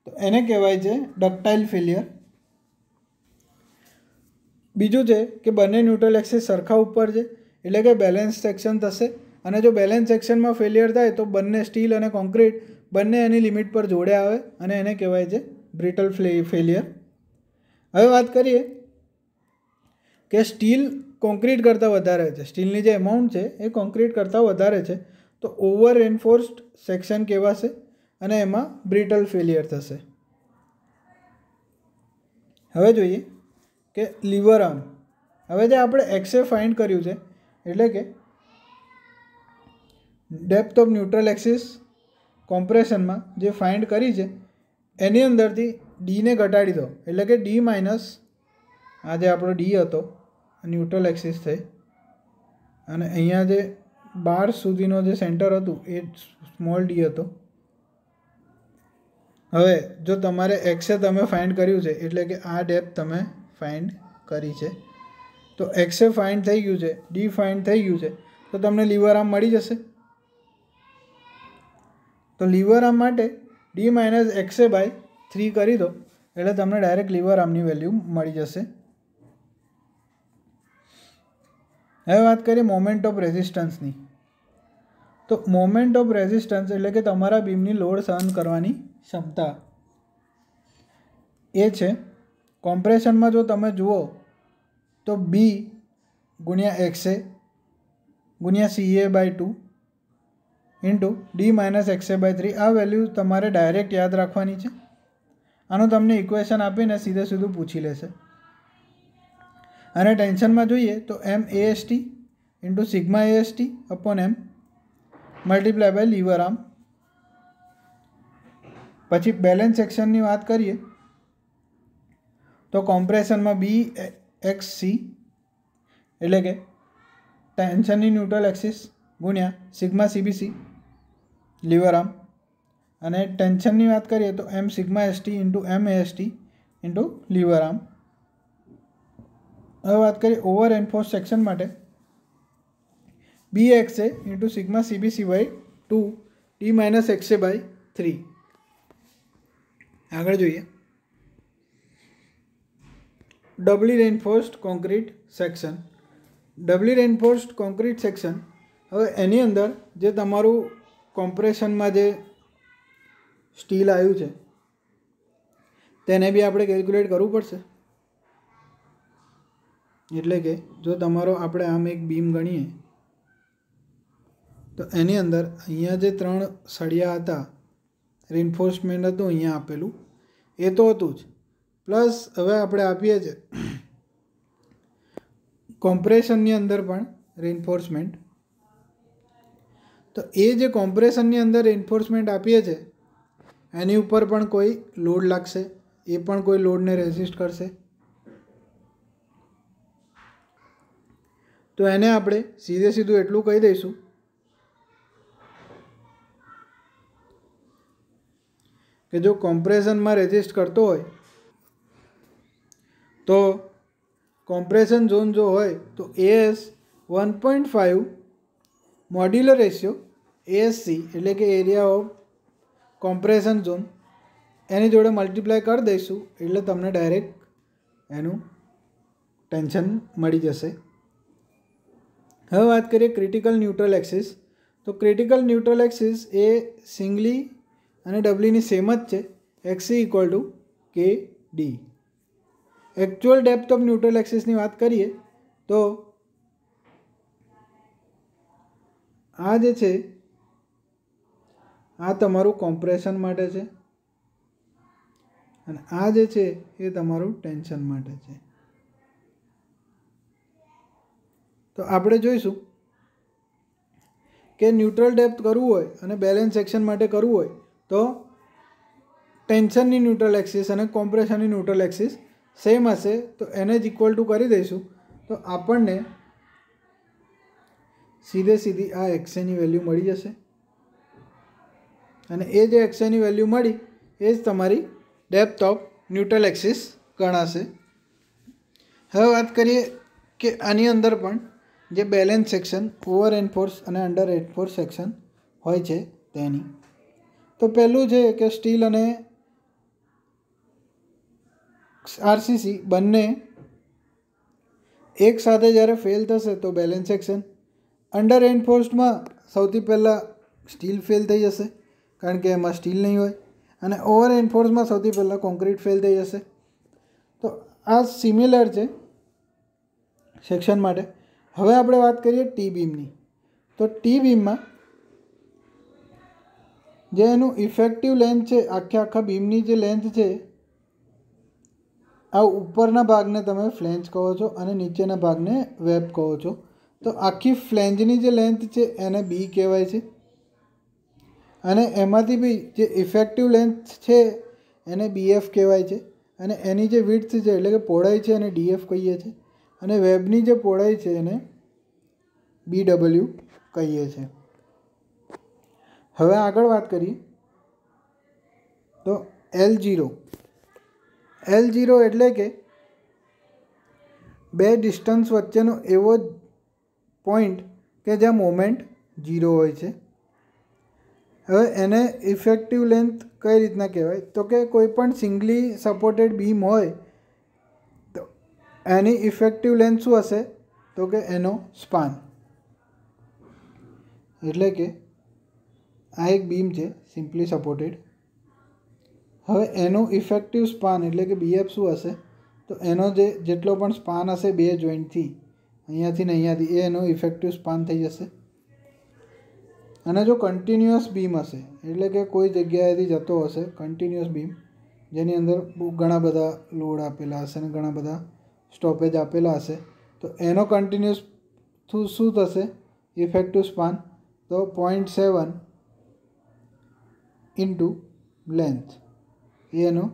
તો એને કહેવાય છે ડક્ટાઇલ ફેલિયર. બીજું છે કે બંને ન્યુટ્રલ એક્સિસ સરખા ઉપર છે, એટલે કે બેલેન્સ સેક્શન થશે, અને જો બેલેન્સ સેક્શનમાં ફેલિયર થાય તો બંને સ્ટીલ અને કોન્ક્રીટ બંને એની લિમિટ પર જોડે આવે અને એને કહેવાય છે બ્રિટલ ફેલિયર. હવે વાત કરીએ કે સ્ટીલ કોન્ક્રીટ કરતાં વધારે છે, સ્ટીલની જે એમાઉન્ટ છે એ કોન્ક્રીટ કરતાં વધારે છે, તો ઓવર એન્ફોર્સ્ડ સેક્શન કહેવાશે અને એમાં બ્રિટલ ફેલિયર થશે. હવે જોઈએ કે લીવર આર્મ. હવે જે આપણે એક્સએ ફાઇન્ડ કર્યું છે, એટલે કે ડેપ્થ ઓફ ન્યુટ્રલ એક્સિસ કોમ્પ્રેશનમાં જે ફાઇન્ડ કરી છે એની અંદરથી ડીને ઘટાડી દો, એટલે કે ડી માઇનસ આ જે આપણો ડી હતો ન્યુટ્રલ એક્સિસ થઈ, અને અહીંયા જે 12 સુધીનો જે સેન્ટર હતું એ સ્મોલ ડી હતો. હવે જો તમારે એક્સે તમે ફાઇન્ડ કર્યું છે, એટલે કે આ ડેપ્થ તમે ફાઇન્ડ કરી છે, તો એક્સે ફાઇન્ડ થઈ ગયું છે, ડી ફાઇન્ડ થઈ ગયું છે, તો તમને લીવર આર્મ મળી જશે. તો લીવર આર્મ માટે ડી માઇનસ એક્સે બાય 3 કરી દો, એટલે તમને ડાયરેક્ટ લીવર આર્મની વેલ્યુ મળી જશે. હવે વાત કરીએ મોમેન્ટ ઓફ રેઝિસ્ટન્સની. તો મોમેન્ટ ઓફ રેઝિસ્ટન્સ એટલે કે તમારા બીમની લોડ સહન કરવાની ક્ષમતા એ છે, કોમ્પ્રેશનમાં જો તમે જુઓ તો બી ગુણ્યા એક્સએ ગુણ્યા CA by 2 into D minus x a by 3. આ વેલ્યુ તમારે ડાયરેક્ટ યાદ રાખવાની છે. આનું તમને ઇક્વેશન આપીને સીધે સીધું પૂછી લેશે. અને ટેન્શનમાં જોઈએ તો MAST into sigma AST upon M multiply by lever arm. પછી બેલેન્સ સેક્શનની વાત કરીએ તો કોમ્પ્રેશનમાં BXC એટલે કે ટેન્શનની ન્યુટ્રલ એક્સિસ ગુણ્યા સિગ્મા CBC લીવર આર્મ, અને ટેન્શનની વાત કરીએ તો M sigma ST into MAST into lever arm. હવે વાત કરીએ ઓવર એન્ફોર્સ સેક્શન માટે BXA into sigma CBC by 2 D minus x a by 3. આગળ જોઈએ doubly reinforced concrete section. Doubly reinforced concrete section, હવે એની અંદર જે તમારું કોમ્પ્રેશનમાં જે સ્ટીલ આવ્યું છે તેને બી આપણે કેલ્ક્યુલેટ કરવું પડશે. એટલે કે જો તમારો આપણે આમ એક બીમ ગણીએ તો એની અંદર અહીંયા જે 3 સળિયા હતા, રેઇન્ફોર્સમેન્ટ હતું અહીંયા આપેલું એ તો હતું જ, પ્લસ હવે આપણે આપીએ છીએ કોમ્પ્રેશનની અંદર પણ રેઇન્ફોર્સમેન્ટ. તો એ જે કોમ્પ્રેશનની અંદર રેઇન્ફોર્સમેન્ટ આપીએ છીએ એની ઉપર પણ કોઈ લોડ લાગશે, એ પણ કોઈ લોડને રેઝિસ્ટ કરશે. તો એને આપણે સીધે સીધું એટલું કહી દઈશું કે જો કોમ્પ્રેશનમાં રેઝિસ્ટ કરતો હોય તો કોમ્પ્રેશન ઝોન જો હોય તો AS 1.5 મોડ્યુલર રેશિયો ASC એટલે કે એરિયા ઓફ કોમ્પ્રેશન ઝોન એની જોડે મલ્ટીપ્લાય કરી દઈશું, એટલે તમને ડાયરેક્ટ એનું ટેન્શન મળી જશે. હવે વાત કરીએ ક્રિટિકલ ન્યુટ્રલ એક્સિસ. તો ક્રિટિકલ ન્યુટ્રલ એક્સિસ એ સિંગલી અને ડબલીની સેમ જ છે. X c equal to K D. Actual depth of neutral એક્સિસની વાત કરીએ તો આ જે છે આ તમારું કોમ્પ્રેશન માટે છે અને આ જે છે એ તમારું ટેન્શન માટે છે. તો આપણે જોઈશું કે ન્યુટ્રલ ડેપ્થ કરવું હોય અને બેલેન્સ સેક્શન માટે કરવું હોય તો ટેન્શનની ન્યુટ્રલ એક્સિસ અને કોમ્પ્રેશનની ન્યુટ્રલ એક્સિસ સેમ હશે. તો એને જ ઇક્વલ ટુ કરી દઈશું તો આપણને સીધી આ એક્સની વેલ્યુ મળી જશે અને એ જે એક્સની વેલ્યુ મળી એ જ તમારી ડેપ્થ ઓફ ન્યુટ્રલ એક્સિસ ગણાશે. હવે વાત કરીએ કે આની અંદર પણ જે બેલેન્સ સેક્શન ઓવર એન્ફોર્સ અને અંડર એન્ફોર્સ સેક્શન હોય છે તેની. તો પહેલું છે કે સ્ટીલ અને આરસીસી બંને એક સાથે જ્યારે ફેલ થશે તો બેલેન્સ સેક્શન. અંડર એન્ફોર્સમાં સૌથી પહેલાં સ્ટીલ ફેલ થઈ જશે કારણ કે એમાં સ્ટીલ નહીં હોય અને ઓવર એન્ફોર્સમાં સૌથી પહેલાં કોન્ક્રીટ ફેલ થઈ જશે. તો આ સિમિલર છે સેક્શન માટે. હવે આપણે વાત કરીએ ટી બીમની. તો ટી બીમમાં જે એનું ઇફેક્ટિવ લેન્થ છે આખા બીમની જે લેન્થ છે આ ઉપરના ભાગને તમે ફ્લેંજ કહો છો અને નીચેના ભાગને વેબ કહો છો. તો આખી ફ્લેંજની જે લેન્થ છે એને બી કહેવાય છે અને એમાંથી બી જે ઇફેક્ટિવ લેન્થ છે એને બીએફ કહેવાય છે અને એની જે વિડ્થ છે એટલે કે પહોળાઈ છે એને ડીએફ કહીએ છીએ અને વેબની જે પહોળાઈ છે એને બીડબલ્યુ કહીએ છીએ. હવે આગળ વાત કરીએ તો L0 એટલે કે બે ડિસ્ટન્સ વચ્ચેનો એવો પોઈન્ટ કે જ્યાં મોમેન્ટ 0 હોય છે. હવે એને ઇફેક્ટિવ લેન્થ કઈ રીતના કહેવાય તો કે કોઈ પણ સિંગલી સપોર્ટેડ બીમ હોય તો એની ઇફેક્ટિવ લેન્થ શું હશે તો કે એનો સ્પાન. એટલે કે આ એક બીમ છે સિમ્પલી સપોર્ટેડ. હવે એનું ઇફેક્ટિવ સ્પાન એટલે કે બીએફ શું હશે તો એનો જેટલો પણ સ્પાન હશે બે જોઈન્ટથી અહીંયાથી ને અહીંયાથી એ એનો ઇફેક્ટિવ સ્પાન થઈ જશે. અને જો કન્ટિન્યુઅસ બીમ હશે એટલે કે કોઈ જગ્યાએથી જતો હશે કન્ટિન્યુઅસ બીમ જેની અંદર ઘણા બધા લોડ આપેલા હશે અને ઘણા બધા સ્ટોપેજ આપેલા હશે તો એનો કન્ટિન્યુઅસ શું થશે ઇફેક્ટિવ સ્પાન તો 0.7 ઇન્ટુ લેન્થ એનો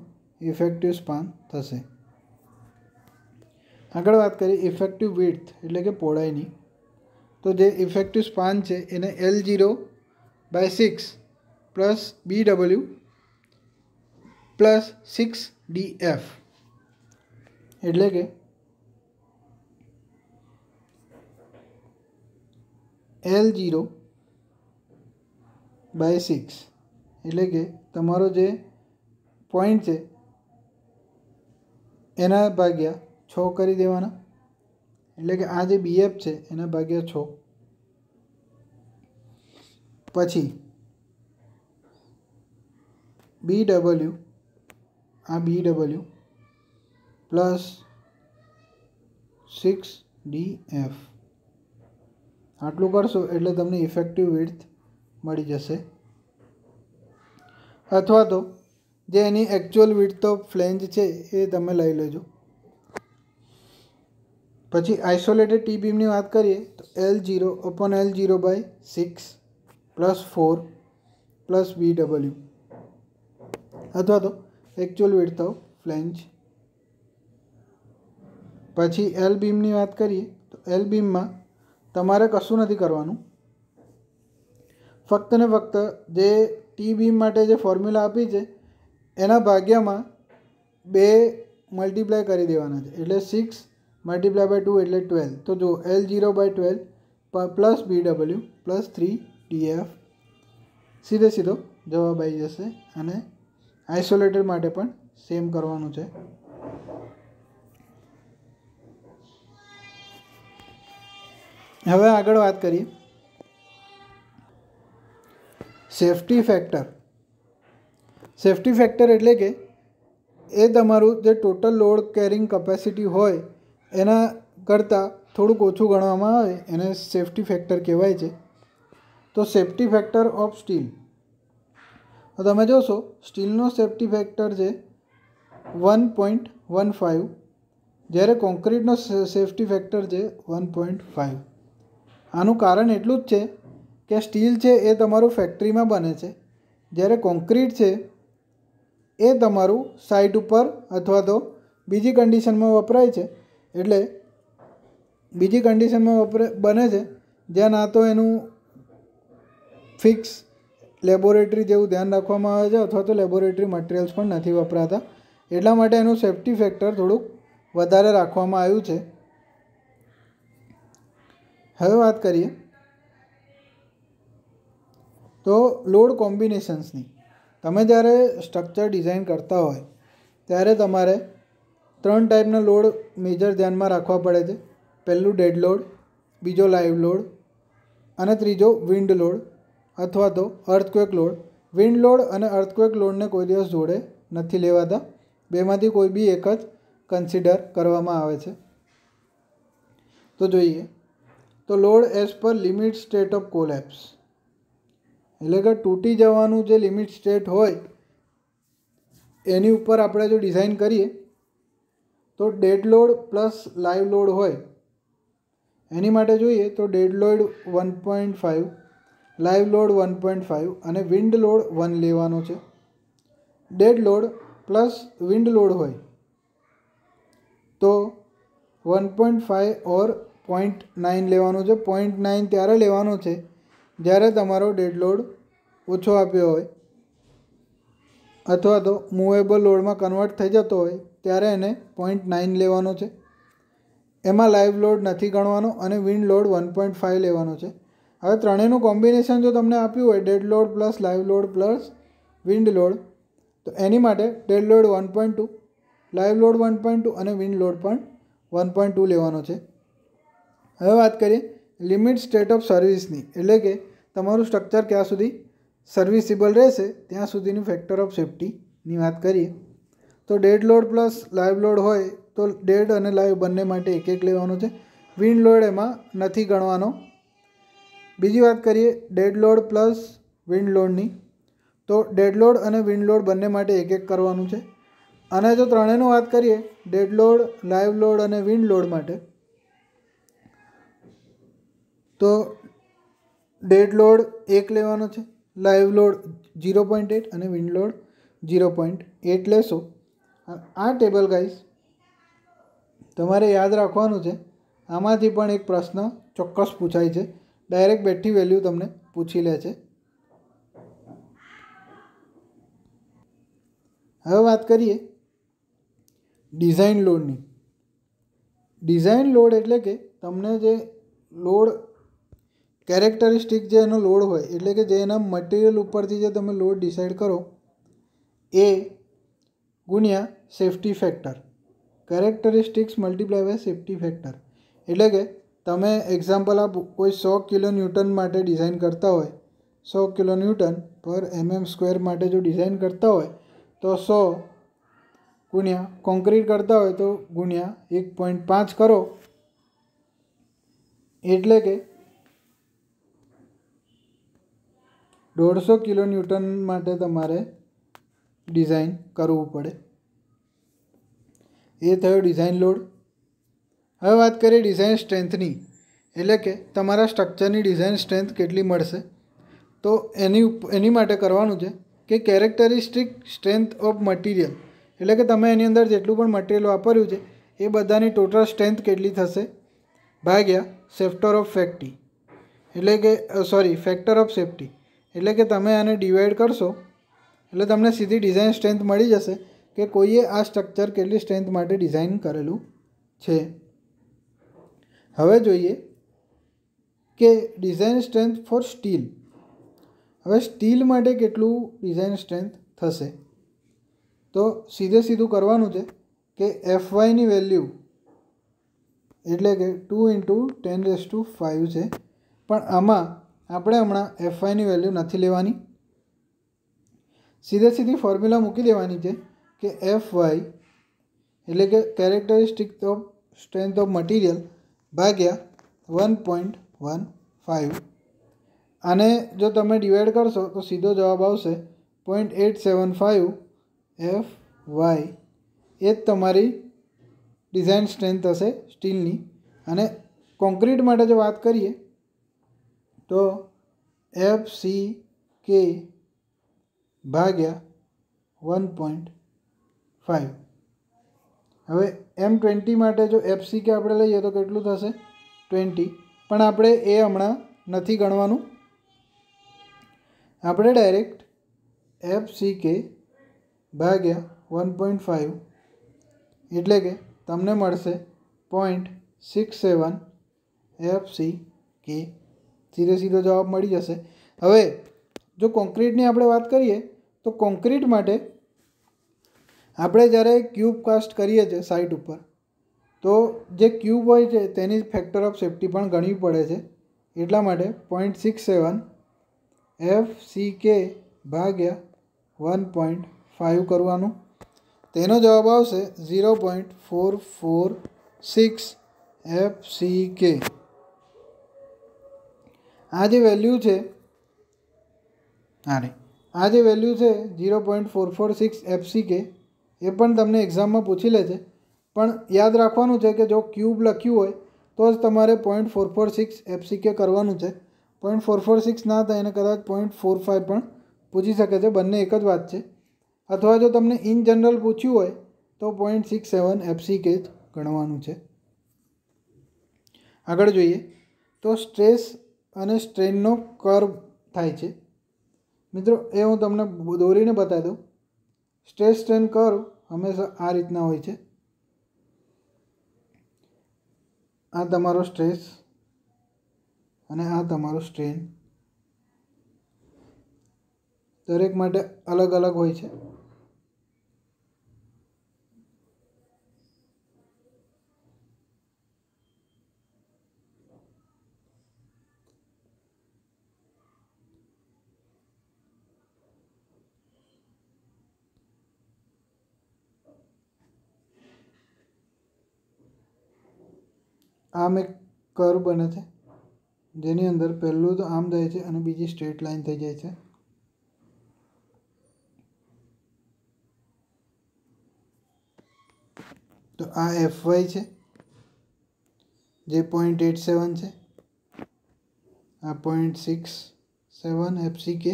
ઇફેક્ટિવ સ્પાન થશે. આગળ વાત કરીએ ઇફેક્ટિવ વિડ્થ એટલે કે પહોળાઈની. તો જે ઇફેક્ટિવ સ્પાન છે એને L0/6 plus BW plus 6DF એટલે કે L0/6 એટલે કે તમારો જે પોઈન્ટ છે એના ભાગ્યા 6 કરી દેવાના એટલે કે આ જે બીએફ છે એના ભાગ્યા 6 પછી BW પ્લસ 6DF આટલું કરશો એટલે તમને ઇફેક્ટિવ વિડ્થ મળી જશે. અથવા તો જે એની એકચ્યુઅલ વિડ્થ ઓફ ફ્લેંજ છે એ તમે લઈ લેજો. પછી આઇસોલેટેડ ટી બીમની વાત કરીએ તો L0/6 પ્લસ 4 પ્લસ BW અથવા તો એકચ્યુઅલ વિડ્થ ઓફ ફ્લેંજ. પછી એલ બીમની વાત કરીએ તો એલ બીમમાં તમારે કશું નથી કરવાનું, ફક્ત ને ફક્ત જે ટી બીમ માટે જે ફોર્મ્યુલા આપી છે એના ભાગ્યામાં 2 મલ્ટીપ્લાય કરી દેવાના છે એટલે 6 મલ્ટીપ્લાય બાય 2 એટલે 12. તો જો L0/12 plus BW plus 3DF સીધો જવાબ આવી જશે. અને આઇસોલેટેડ માટે પણ સેમ કરવાનું છે. હવે આગળ વાત કરીએ સેફ્ટી ફેક્ટર. સેફ્ટી ફેક્ટર એટલે કે એ તમારું જે ટોટલ લોડ કેરિંગ કેપેસિટી હોય એના કરતાં થોડુંક ઓછું ગણવામાં આવે એને સેફ્ટી ફેક્ટર કહેવાય છે. તો સેફ્ટી ફેક્ટર ઓફ સ્ટીલ, તો તમે જોશો સ્ટીલનો સેફ્ટી ફેક્ટર છે 1.15, જ્યારે કોન્ક્રીટનો સેફ્ટી ફેક્ટર છે 1.5. આનું કારણ એટલું જ છે કે સ્ટીલ છે એ તમારું ફેક્ટરીમાં બને છે, જ્યારે કોન્ક્રીટ છે એ તમારું સાઇટ ઉપર અથવા તો બીજી કન્ડિશનમાં વપરાય છે. એટલે બીજી કન્ડિશનમાં બને છે જ્યાં ના તો એનું ફિક્સ લેબોરેટરી જેવું ધ્યાન રાખવામાં આવે છે અથવા તો લેબોરેટરી મટિરિયલ્સ પણ નથી વપરાતા, એટલા માટે એનું સેફ્ટી ફેક્ટર થોડુંક વધારે રાખવામાં આવ્યું છે. હવે વાત કરીએ તો લોડ કોમ્બિનેશન્સની. તમે જ્યારે સ્ટ્રક્ચર ડિઝાઇન કરતા હોય ત્યારે તમારે 3 ટાઈપના લોડ મેજર ધ્યાનમાં રાખવા પડે છે. પહેલું ડેડ લોડ, બીજો લાઈવ લોડ અને ત્રીજો વિન્ડ લોડ અથવા તો અર્થક્વેક લોડ. વિન્ડ લોડ અને અર્થક્વેક લોડને કોઈ દિવસ જોડે નથી લેવાતા, બેમાંથી કોઈ બી એક જ કન્સિડર કરવામાં આવે છે. તો જોઈએ તો load as per limit state of collapse, એટલે કે તૂટી જવાનું જે લિમિટ સ્ટેટ હોય એની ઉપર આપણે જો ડિઝાઇન કરીએ તો dead load plus live load હોય એની માટે જોઈએ તો ડેડ લોડ 1.5, લાઈવ લોડ 1.5 અને વિન્ડ લોડ 1 લેવાનો છે. Dead load plus wind load હોય તો 1.5 ઓર 0.9 લેવાનું છે. 0.9 ત્યારે લેવાનો છે જ્યારે તમારો ડેડ લોડ ઓછો આપ્યો હોય અથવા તો મૂવેબલ લોડમાં કન્વર્ટ થઈ જતો હોય ત્યારે એને 0.9 લેવાનો છે. એમાં લાઈવ લોડ નથી ગણવાનો અને વિન્ડ લોડ 1.5 લેવાનો છે. હવે ત્રણેયનું કોમ્બિનેશન જો તમને આપ્યું હોય dead load plus live load plus wind load, તો એની માટે ડેડ લોડ 1.2, લાઈવ લોડ 1.2 અને વિન્ડ લોડ પણ 1.2 લેવાનો છે. હવે વાત કરીએ લિમિટ સ્ટેટ ઓફ સર્વિસની, એટલે કે તમારું સ્ટ્રક્ચર ક્યાં સુધી સર્વિસેબલ રહેશે ત્યાં સુધીની ફેક્ટર ઓફ સેફ્ટીની વાત કરીએ તો dead load plus live load હોય તો ડેડ અને લાઈવ બંને માટે એક એક લેવાનો છે. વિન્ડ લોડ એમાં નથી ગણવાનો. બીજી વાત કરીએ ડેડ લોડ પ્લસ વિન્ડ લોડની, તો ડેડ લોડ અને વિન્ડ લોડ બંને માટે એક એક કરવાનું છે. અને જો ત્રણેયનું વાત કરીએ ડેડ લોડ, લાઈવ લોડ અને વિન્ડ લોડ માટે, તો ડેડ લોડ 1 લેવાનો છે, લાઈવ લોડ 0.8 અને વિન્ડ લોડ 0.8 લેશો. આ ટેબલ ગાઈસ તમારે યાદ રાખવાનું છે. આમાંથી પણ એક પ્રશ્ન ચોક્કસ પૂછાય છે, ડાયરેક્ટ બેઠી વેલ્યુ તમને પૂછી લે છે. હવે વાત કરીએ ડિઝાઇન લોડની. ડિઝાઇન લોડ એટલે કે તમને જે લોડ કેરેક્ટરિસ્ટિક જે એનો લોડ હોય, એટલે કે જે એના મટીરિયલ ઉપરથી જે તમે લોડ ડિસાઇડ કરો એ ગુણ્યા safety factor, characteristics multiply by safety factor. એટલે કે તમે એક્ઝામ્પલ આપો, કોઈ 100 કિલો ન્યૂટન માટે ડિઝાઇન કરતા હોય, 100 કિલો ન્યૂટન પર mm² માટે જો ડિઝાઇન કરતા હોય તો 100 ગુણ્યા કોન્ક્રીટ કરતા હોય તો ગુણ્યા 1.5 કરો, એટલે કે 150 કિલો ન્યૂટન માટે તમારે ડિઝાઇન કરવું પડે. એ થયો ડિઝાઇન લોડ. હવે વાત કરીએ ડિઝાઇન સ્ટ્રેન્થની, એટલે કે તમારા સ્ટ્રક્ચરની ડિઝાઇન સ્ટ્રેન્થ કેટલી મળશે. તો એની માટે કરવાનું છે કે કેરેક્ટરિસ્ટિક સ્ટ્રેન્થ ઓફ મટીરિયલ, એટલે કે તમે એની અંદર જેટલું પણ મટીરિયલ વાપર્યું છે એ બધાની ટોટલ સ્ટ્રેન્થ કેટલી થશે ભાગ્યા ફેક્ટર ઓફ સેફ્ટી, એટલે કે ફેક્ટર ઓફ સેફ્ટી, એટલે કે તમે આને ડિવાઈડ કરશો એટલે તમને સીધી ડિઝાઇન સ્ટ્રેન્થ મળી જશે કે કોઈએ આ સ્ટ્રક્ચર કેટલી સ્ટ્રેન્થ માટે ડિઝાઇન કરેલું છે. હવે જોઈએ કે ડિઝાઇન સ્ટ્રેન્થ ફોર સ્ટીલ. હવે સ્ટીલ માટે કેટલું ડિઝાઇન સ્ટ્રેન્થ થશે, તો સીધું કરવાનું છે કે FYની વેલ્યુ એટલે કે 2 × 10⁵ છે, પણ આમાં આપણે હમણાં fyની વેલ્યુ નથી લેવાની, સીધી ફોર્મ્યુલા મૂકી દેવાની છે કે fy એટલે કે characteristic of strength of material ભાગ્યા 1.15. આને જો તમે ડિવાઈડ કરશો તો સીધો જવાબ આવશે 0.875 fy. એ જ તમારી ડિઝાઇન સ્ટ્રેન્થ હશે સ્ટીલની. અને કોન્ક્રીટ માટે જો વાત કરીએ તો FCK ભાગ્યા 1.5. હવે M20 માટે જો FCK આપણે લઈએ તો કેટલું થશે 20, પણ આપણે એ હમણાં નથી ગણવાનું. આપણે ડાયરેક્ટ FCK ભાગ્યા 1.5 એટલે કે તમને મળશે 0.67 FCK. સીધો જવાબ મળી જશે. હવે જો કોન્ક્રીટની આપણે વાત કરીએ તો કોન્ક્રીટ માટે આપણે જ્યારે ક્યુબ કાસ્ટ કરીએ છીએ સાઇટ ઉપર, તો જે ક્યુબ હોય છે તેની ફેક્ટર ઓફ સેફ્ટી પણ ગણવી પડે છે. એટલા માટે 0.67 FCK ભાગ્યા 1.5 કરવાનું. તેનો જવાબ આવશે 0.446 FCK. આ જે વેલ્યુ છે 0.446 FCK એ પણ તમને એક્ઝામમાં પૂછી લે છે, પણ યાદ રાખવાનું છે કે જો ક્યુબ લખ્યું હોય તો જ તમારે 0.446 FCK કરવાનું છે. 0.446 ના થાય એને કદાચ 0.45 પણ પૂછી શકે છે, બંને એક જ વાત છે. અથવા જો તમને ઇન જનરલ પૂછ્યું હોય તો 0.67 FCK જ ગણવાનું છે. આગળ જોઈએ તો સ્ટ્રેસ અને સ્ટ્રેનનો કર્વ થાય છે. મિત્રો એ હું તમને દોરીને બતાવી દઉં. સ્ટ્રેસ સ્ટ્રેન કર્વ હંમેશા આ રીતના હોય છે. આ તમારો સ્ટ્રેસ અને આ તમારો સ્ટ્રેન, દરેક માટે અલગ અલગ હોય છે. આમ એક કર્વ બને છે જેની અંદર પહેલું તો આમ જાય છે અને બીજી સ્ટ્રેટ લાઈન થઈ જાય છે. તો આ fy છે જે 0.87 છે, આ 0.67 FCK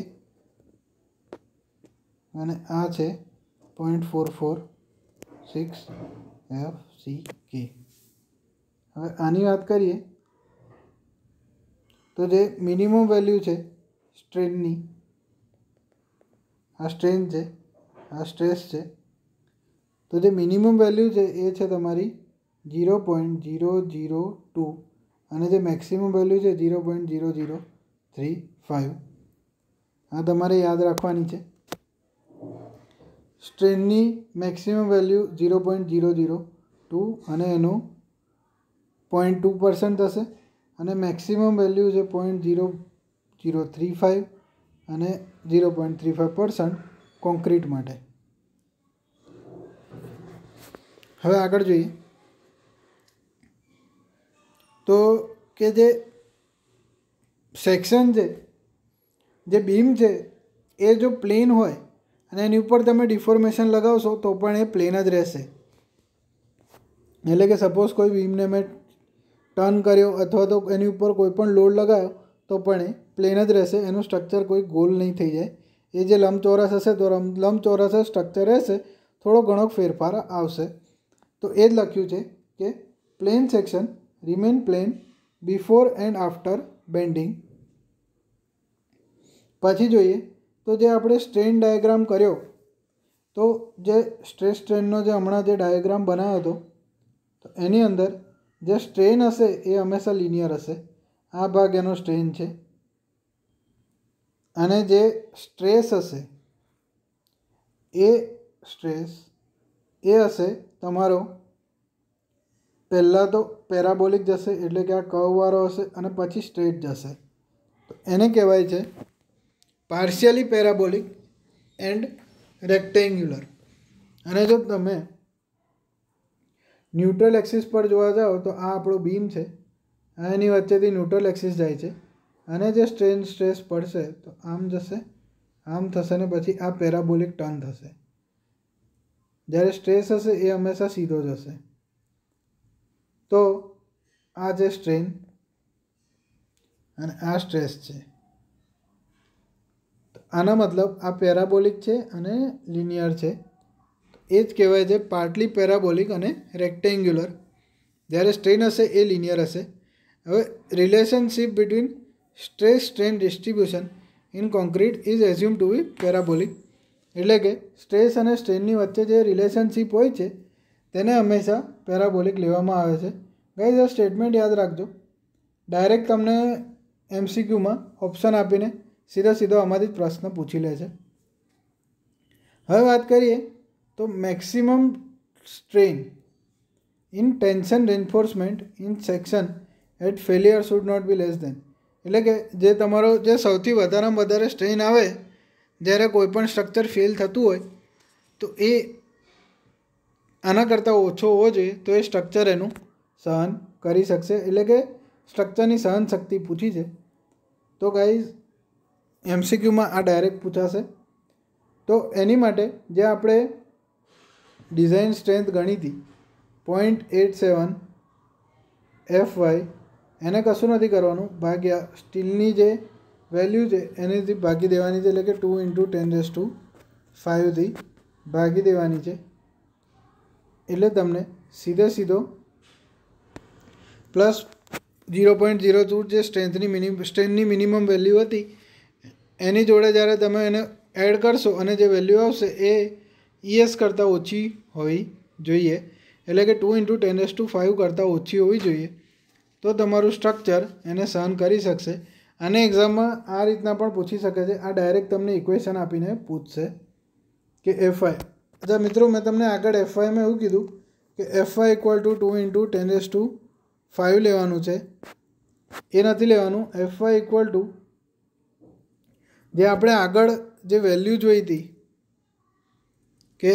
અને આ છે 0.446 FCK. હવે આની વાત કરીએ તો જે મિનિમમ વેલ્યુ છે સ્ટ્રેનની, આ સ્ટ્રેન છે, આ સ્ટ્રેસ છે, તો જે મિનિમમ વેલ્યુ છે એ છે તમારી 0.002 અને જે મેક્સિમમ વેલ્યુ છે 0.0035. આ તમારે યાદ રાખવાની છે. સ્ટ્રેનની મેક્સિમમ વેલ્યુ 0.002 અને એનું 0.2% થશે, અને મેક્સિમમ વેલ્યુ છે 0.0035 અને 0.35% કોન્ક્રીટ માટે. હવે આગળ જોઈએ તો કે જે સેક્શન છે, જે બીમ છે એ જો પ્લેન હોય અને એની ઉપર તમે ડિફોર્મેશન લગાવશો તો પણ એ પ્લેન જ રહેશે. એટલે કે સપોઝ કોઈ બીમને મેં ટર્ન કર્યો અથવા તો એની ઉપર કોઈ પણ લોડ લગાવ્યો તો પણ એ પ્લેન જ રહેશે, એનું સ્ટ્રક્ચર કોઈ ગોલ નહીં થઈ જાય. એ જે લંબચોરસ હશે તો લંબચોરસ સ્ટ્રક્ચર રહેશે, થોડો ઘણો ફેરફાર આવશે. તો એ જ લખ્યું છે કે plane section remain plane before and after bending. પછી જોઈએ તો જે આપણે સ્ટ્રેન ડાયાગ્રામ કર્યો, તો જે સ્ટ્રેસ સ્ટ્રેનનો જે હમણાં જે ડાયાગ્રામ બનાવ્યો હતો તો એની અંદર જે સ્ટ્રેન હશે એ હંમેશા લિનિયર હશે. આ ભાગ એનો સ્ટ્રેન છે અને જે સ્ટ્રેસ હશે એ સ્ટ્રેસ એ હશે તમારો પહેલાં તો પેરાબોલિક જશે એટલે કે આ કર્વવાળો હશે અને પછી સ્ટ્રેટ જશે, તો એને કહેવાય છે પાર્શિયલી પેરાબોલિક એન્ડ રેક્ટેન્ગ્યુલર. અને જો તમે ન્યુટ્રલ એક્સિસ પર જોવા જાઓ તો આ આપણો બીમ છે, આ એની વચ્ચેથી ન્યુટ્રલ એક્સિસ જાય છે, અને જે સ્ટ્રેન સ્ટ્રેસ પડશે તો આમ જશે, આમ થશે ને પછી આ પેરાબોલિક ટર્ન થશે. જ્યારે સ્ટ્રેસ હશે એ હંમેશા સીધો જશે. તો આ જે સ્ટ્રેન અને આ સ્ટ્રેસ છે, આના મતલબ આ પેરાબોલિક છે અને લિનિયર છે, એ જ કહેવાય છે પાર્ટલી પેરાબોલિક અને રેક્ટેન્ગ્યુલર. જ્યારે સ્ટ્રેન હશે એ લિનિયર હશે. હવે relationship between stress strain distribution in concrete is assume to be parabolic. એટલે કે સ્ટ્રેસ અને સ્ટ્રેનની વચ્ચે જે રિલેશનશિપ હોય છે તેને હંમેશા પેરાબોલિક લેવામાં આવે છે. ગાઈઝ આ સ્ટેટમેન્ટ યાદ રાખજો. ડાયરેક્ટ તમને MCQમાં ઓપ્શન આપીને સીધો આમાંથી જ પ્રશ્ન પૂછી લે છે. હવે વાત કરીએ તો maximum strain in tension reinforcement in section at failure should not be less than. એટલે કે જે તમારો જે સૌથી વધારેમાં વધારે સ્ટ્રેન આવે જ્યારે કોઈ પણ સ્ટ્રક્ચર ફેલ થતું હોય તો એ આના કરતાં ઓછો હોવો જોઈએ, તો એ સ્ટ્રક્ચર એનું સહન કરી શકશે. એટલે કે સ્ટ્રક્ચરની સહનશક્તિ પૂછી છે. તો ગાઈઝ MCQમાં આ ડાયરેક્ટ પૂછાશે. તો એની માટે જે આપણે ડિઝાઇન સ્ટ્રેન્થ ગણી હતી 0.87 FY, એને કશું નથી કરવાનું, ભાગ્યા સ્ટીલની જે વેલ્યુ છે એનેથી ભાગી દેવાની છે. એટલે કે 2 × 10⁵ થી ભાગી દેવાની છે. એટલે તમને સીધો પ્લસ 0.02 જે સ્ટ્રેન્થની મિનિમમ વેલ્યુ હતી એની જોડે જ્યારે તમે એને એડ કરશો અને જે વેલ્યુ આવશે એ ES કરતાં ઓછી હોવી જોઈએ. એટલે કે 2 × 10⁵ કરતાં ઓછી હોવી જોઈએ, તો તમારું સ્ટ્રક્ચર એને સહન કરી શકશે. અને એક્ઝામમાં આ રીતના પણ પૂછી શકે છે. આ ડાયરેક્ટ તમને ઇક્વેશન આપીને પૂછશે કે FY. અચ્છા મિત્રો, મેં તમને આગળ FYમાં એવું કીધું કે FY = 2 × 10⁵ લેવાનું છે. એ નથી લેવાનું. FY = જે આપણે આગળ જે વેલ્યુ જોઈ હતી કે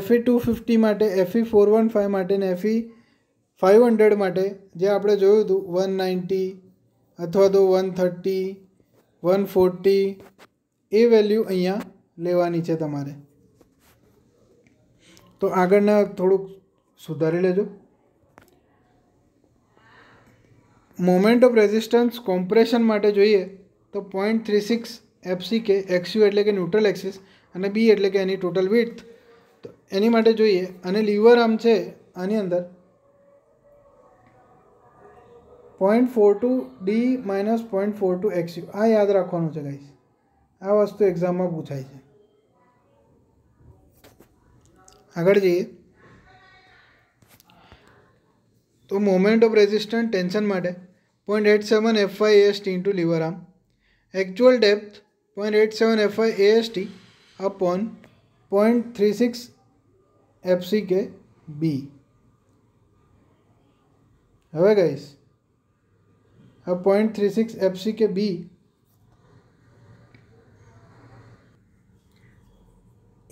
FE 250 માટે, FE 415 માટે ને FE 500 માટે જે આપણે જોયું હતું 190 અથવા તો 130, 140 એ વેલ્યુ અહીંયા લેવાની છે તમારે. તો આગળના થોડુંક સુધારી લેજો. મોમેન્ટ ઓફ રેઝિસ્ટન્સ કોમ્પ્રેશન માટે જોઈએ તો 0.36 FCK, XU એટલે કે ન્યુટ્રલ એક્સિસ અને B એટલે કે એની ટોટલ વિડ્થ, તો એની માટે જોઈએ. અને લીવર આર્મ છે આની અંદર 0.42 D - 0.42 XU. આ યાદ રાખવાનું છે ગાઈસ. આ વસ્તુ એક્ઝામમાં પૂછાય છે. આગળ જઈએ તો મોમેન્ટ ઓફ રેઝિસ્ટન્ટ ટેન્શન માટે 0.87 FY AST into lever arm, actual depth 0.87 FY AST upon 0.36 FCK B. હવે ગાઈસ આ 0.36 FCK B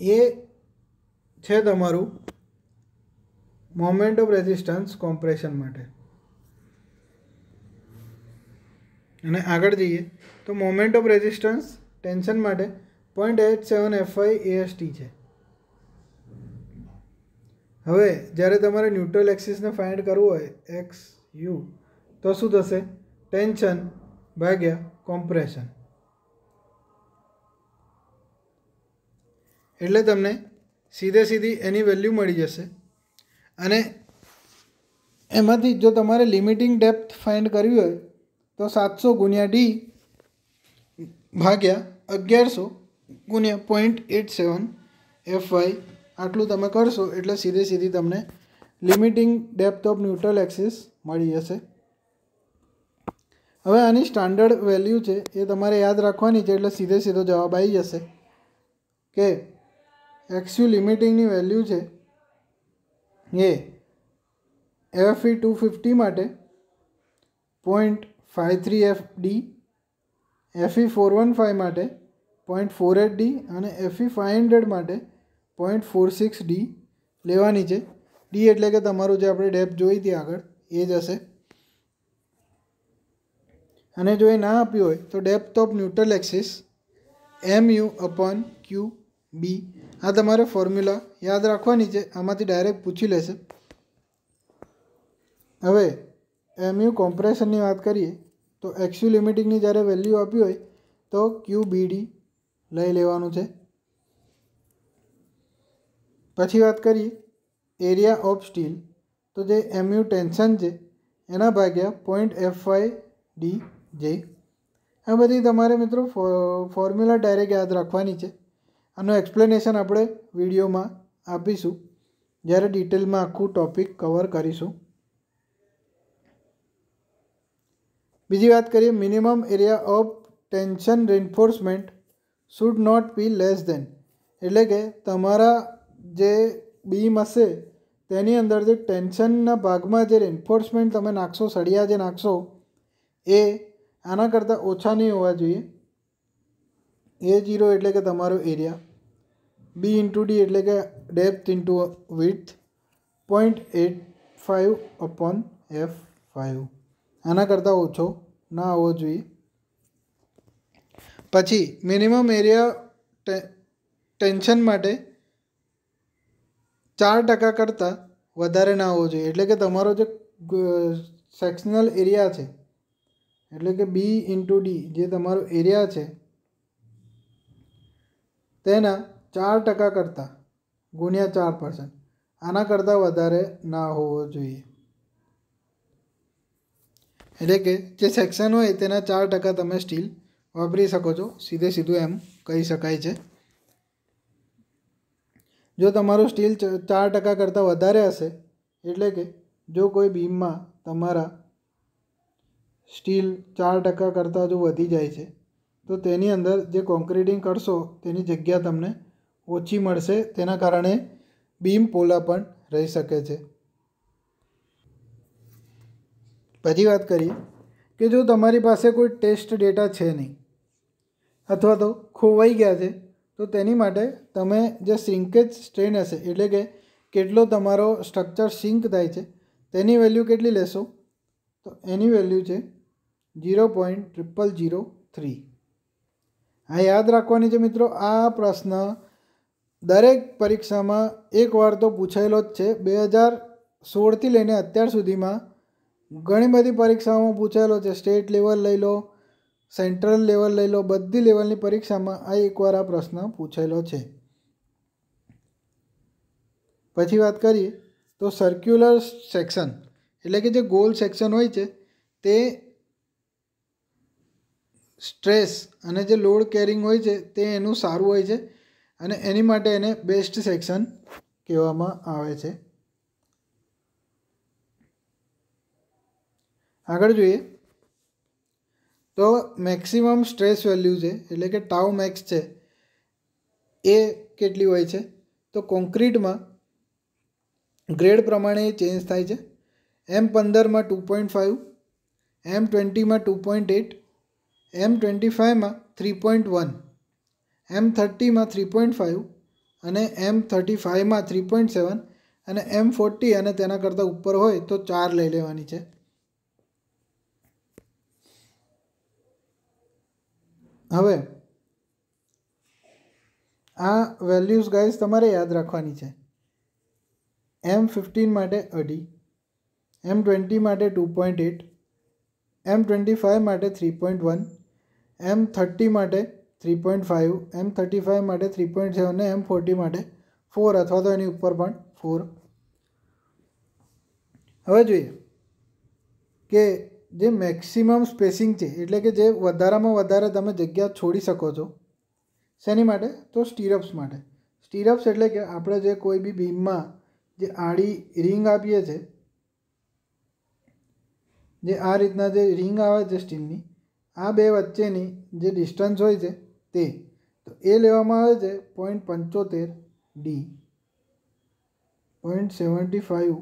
એ છે તમારું મોમેન્ટ ઓફ રેઝિસ્ટન્સ કોમ્પ્રેશન માટે. અને આગળ જઈએ તો મોમેન્ટ ઓફ રેઝિસ્ટન્સ ટેન્શન માટે 0.87 FY AST છે. હવે જ્યારે તમારે ન્યુટ્રલ એક્સિસને ફાઇન્ડ કરવું હોય XU, તો શું થશે? ટેન્શન ભાગ્યા કોમ્પ્રેશન. એટલે તમને સીધી એની વેલ્યુ મળી જશે. અને એમાંથી જો તમારે લિમિટિંગ ડેપ્થ ફાઇન્ડ કરવી હોય તો 700 × D ભાગ્યા 1100 × 0.87 FY, આટલું તમે કરશો એટલે સીધી તમને limiting depth of neutral axis મળી જશે. હવે આની સ્ટાન્ડર્ડ વેલ્યુ છે એ તમારે યાદ રાખવાની છે. એટલે સીધો જવાબ આવી જશે કે XU લિમિટિંગની વેલ્યુ છે એ FE 250 માટે 0.53 FD, FE 415 માટે 0.48D અને FE 500 માટે 0.46D લેવાની છે. ડી એટલે કે તમારું જે આપણે ડેપ્થ જોઈ હતી આગળ એ જ હશે. અને જો એ ના આપ્યું હોય તો depth of neutral axis MU/QB. આ તમારે ફોર્મ્યુલા યાદ રાખવાની છે, આમાંથી ડાયરેક્ટ પૂછી લેશે. હવે MU કોમ્પ્રેશનની વાત કરીએ તો XU લિમિટિંગની જ્યારે વેલ્યુ આપી હોય તો QBD લઈ લેવાનું છે. પછી વાત કરીએ એરિયા ઓફ સ્ટીલ, તો જે MU ટેન્શન છે એના ભાગ્યા 0.55DJ. આ બધી તમારે મિત્રો ફોર્મ્યુલા ડાયરેક્ટ યાદ રાખવાની છે. આનું એક્સપ્લેનેશન આપણે વિડીયોમાં આપીશું જ્યારે ડિટેલમાં આખું ટૉપિક કવર કરીશું. બીજી વાત કરીએ minimum area of tension reinforcement should not be less than, એટલે કે તમારા જે બીમ હશે તેની અંદર જે ટેન્શનના ભાગમાં જે રેન્ફોર્સમેન્ટ તમે નાખશો, સળિયા જે નાખશો એ આના કરતાં ઓછા નહીં હોવા જોઈએ. A0 એટલે કે તમારો એરિયા, B/D એટલે કે ડેપ્થ ઇન્ટુ વિડ્થ, 0.85/F5 આના કરતાં ઓછો ના હોવો જોઈએ. પછી મિનિમમ એરિયા ટેન્શન માટે 4% કરતાં વધારે ના હોવો જોઈએ, એટલે કે તમારો જે સેક્શનલ એરિયા છે એટલે કે B/D જે તમારો એરિયા છે તેના 4% કરતાં ગુણ્યા 4% આના કરતાં વધારે ના હોવો જોઈએ. એટલે કે જે સેક્શન હોય તેના 4% તમે સ્ટીલ વાપરી શકો છો, સીધું એમ કહી શકાય છે. જો તમારું સ્ટીલ 4% કરતાં વધારે હશે, એટલે કે જો કોઈ બીમમાં તમારા સ્ટીલ 4% કરતાં જો વધી જાય છે તો તેની અંદર જે કોન્ક્રીટિંગ કરશો તેની જગ્યા તમને ઓછી મળશે, તેના કારણે બીમ પોલા પણ રહી શકે છે. પછી વાત કરીએ કે જો તમારી પાસે કોઈ ટેસ્ટ ડેટા છે નહીં અથવા તો ખોવાઈ ગયા છે તો તેની માટે તમે જે સિંકેજ સ્ટ્રેન હશે એટલે કે કેટલો તમારો સ્ટ્રક્ચર સિંક થાય છે તેની વેલ્યુ કેટલી લેશો, તો એની વેલ્યુ છે 0.0003. આ યાદ રાખવાની છે મિત્રો. આ પ્રશ્ન દરેક પરીક્ષામાં એકવાર તો પૂછાયેલો જ છે. 2016થી લઈને અત્યાર સુધીમાં ઘણી બધી પરીક્ષાઓમાં પૂછાયેલો છે. સ્ટેટ લેવલ લઈ લો, સેન્ટ્રલ લેવલ લઈ લો, બધી લેવલની પરીક્ષામાં આ એકવાર આ પ્રશ્ન પૂછાયેલો છે. પછી વાત કરીએ તો સર્ક્યુલર સેક્શન એટલે કે જે ગોલ સેક્શન હોય છે તે સ્ટ્રેસ અને જે લોડ કેરિંગ હોય છે તે એનું સારું હોય છે અને એની માટે એને બેસ્ટ સેક્શન કહેવામાં આવે છે. આગળ જોઈએ તો મેક્સિમમ સ્ટ્રેસ વેલ્યુ છે એટલે કે ટાઉ મેક્સ છે એ કેટલી હોય છે, તો કોન્ક્રીટમાં ગ્રેડ પ્રમાણે એ ચેન્જ થાય છે. M15માં 2.5, M20માં 2.8, M25માં 3.1, M30માં 3.5 અને M35માં 3.7 અને M40 અને તેના કરતાં ઉપર હોય તો 4 લઈ લેવાની છે. હવે આ વેલ્યુઝ ગાઈઝ તમારે યાદ રાખવાની છે. M15 માટે 2.5, M20 માટે 2.8, M25 માટે 3.1, M30 માટે 3.5, M35 માટે 3.7 અને M40 માટે 4 અથવા તો એની ઉપર પણ 4. હવે જોઈએ કે જે મેક્સિમમ સ્પેસિંગ છે એટલે કે જે વધારામાં વધારે તમે જગ્યા છોડી શકો છો શેની માટે, તો સ્ટીરપ્સ માટે. સ્ટીરપ્સ એટલે કે આપણે જે કોઈ બી બીમમાં જે આડી રિંગ આપીએ છીએ, જે આ રીતના જે રિંગ આવે છે સ્ટીલની, આ બે વચ્ચેની જે ડિસ્ટન્સ હોય છે તે, તો એ લેવામાં આવે છે 0.75D. 0.75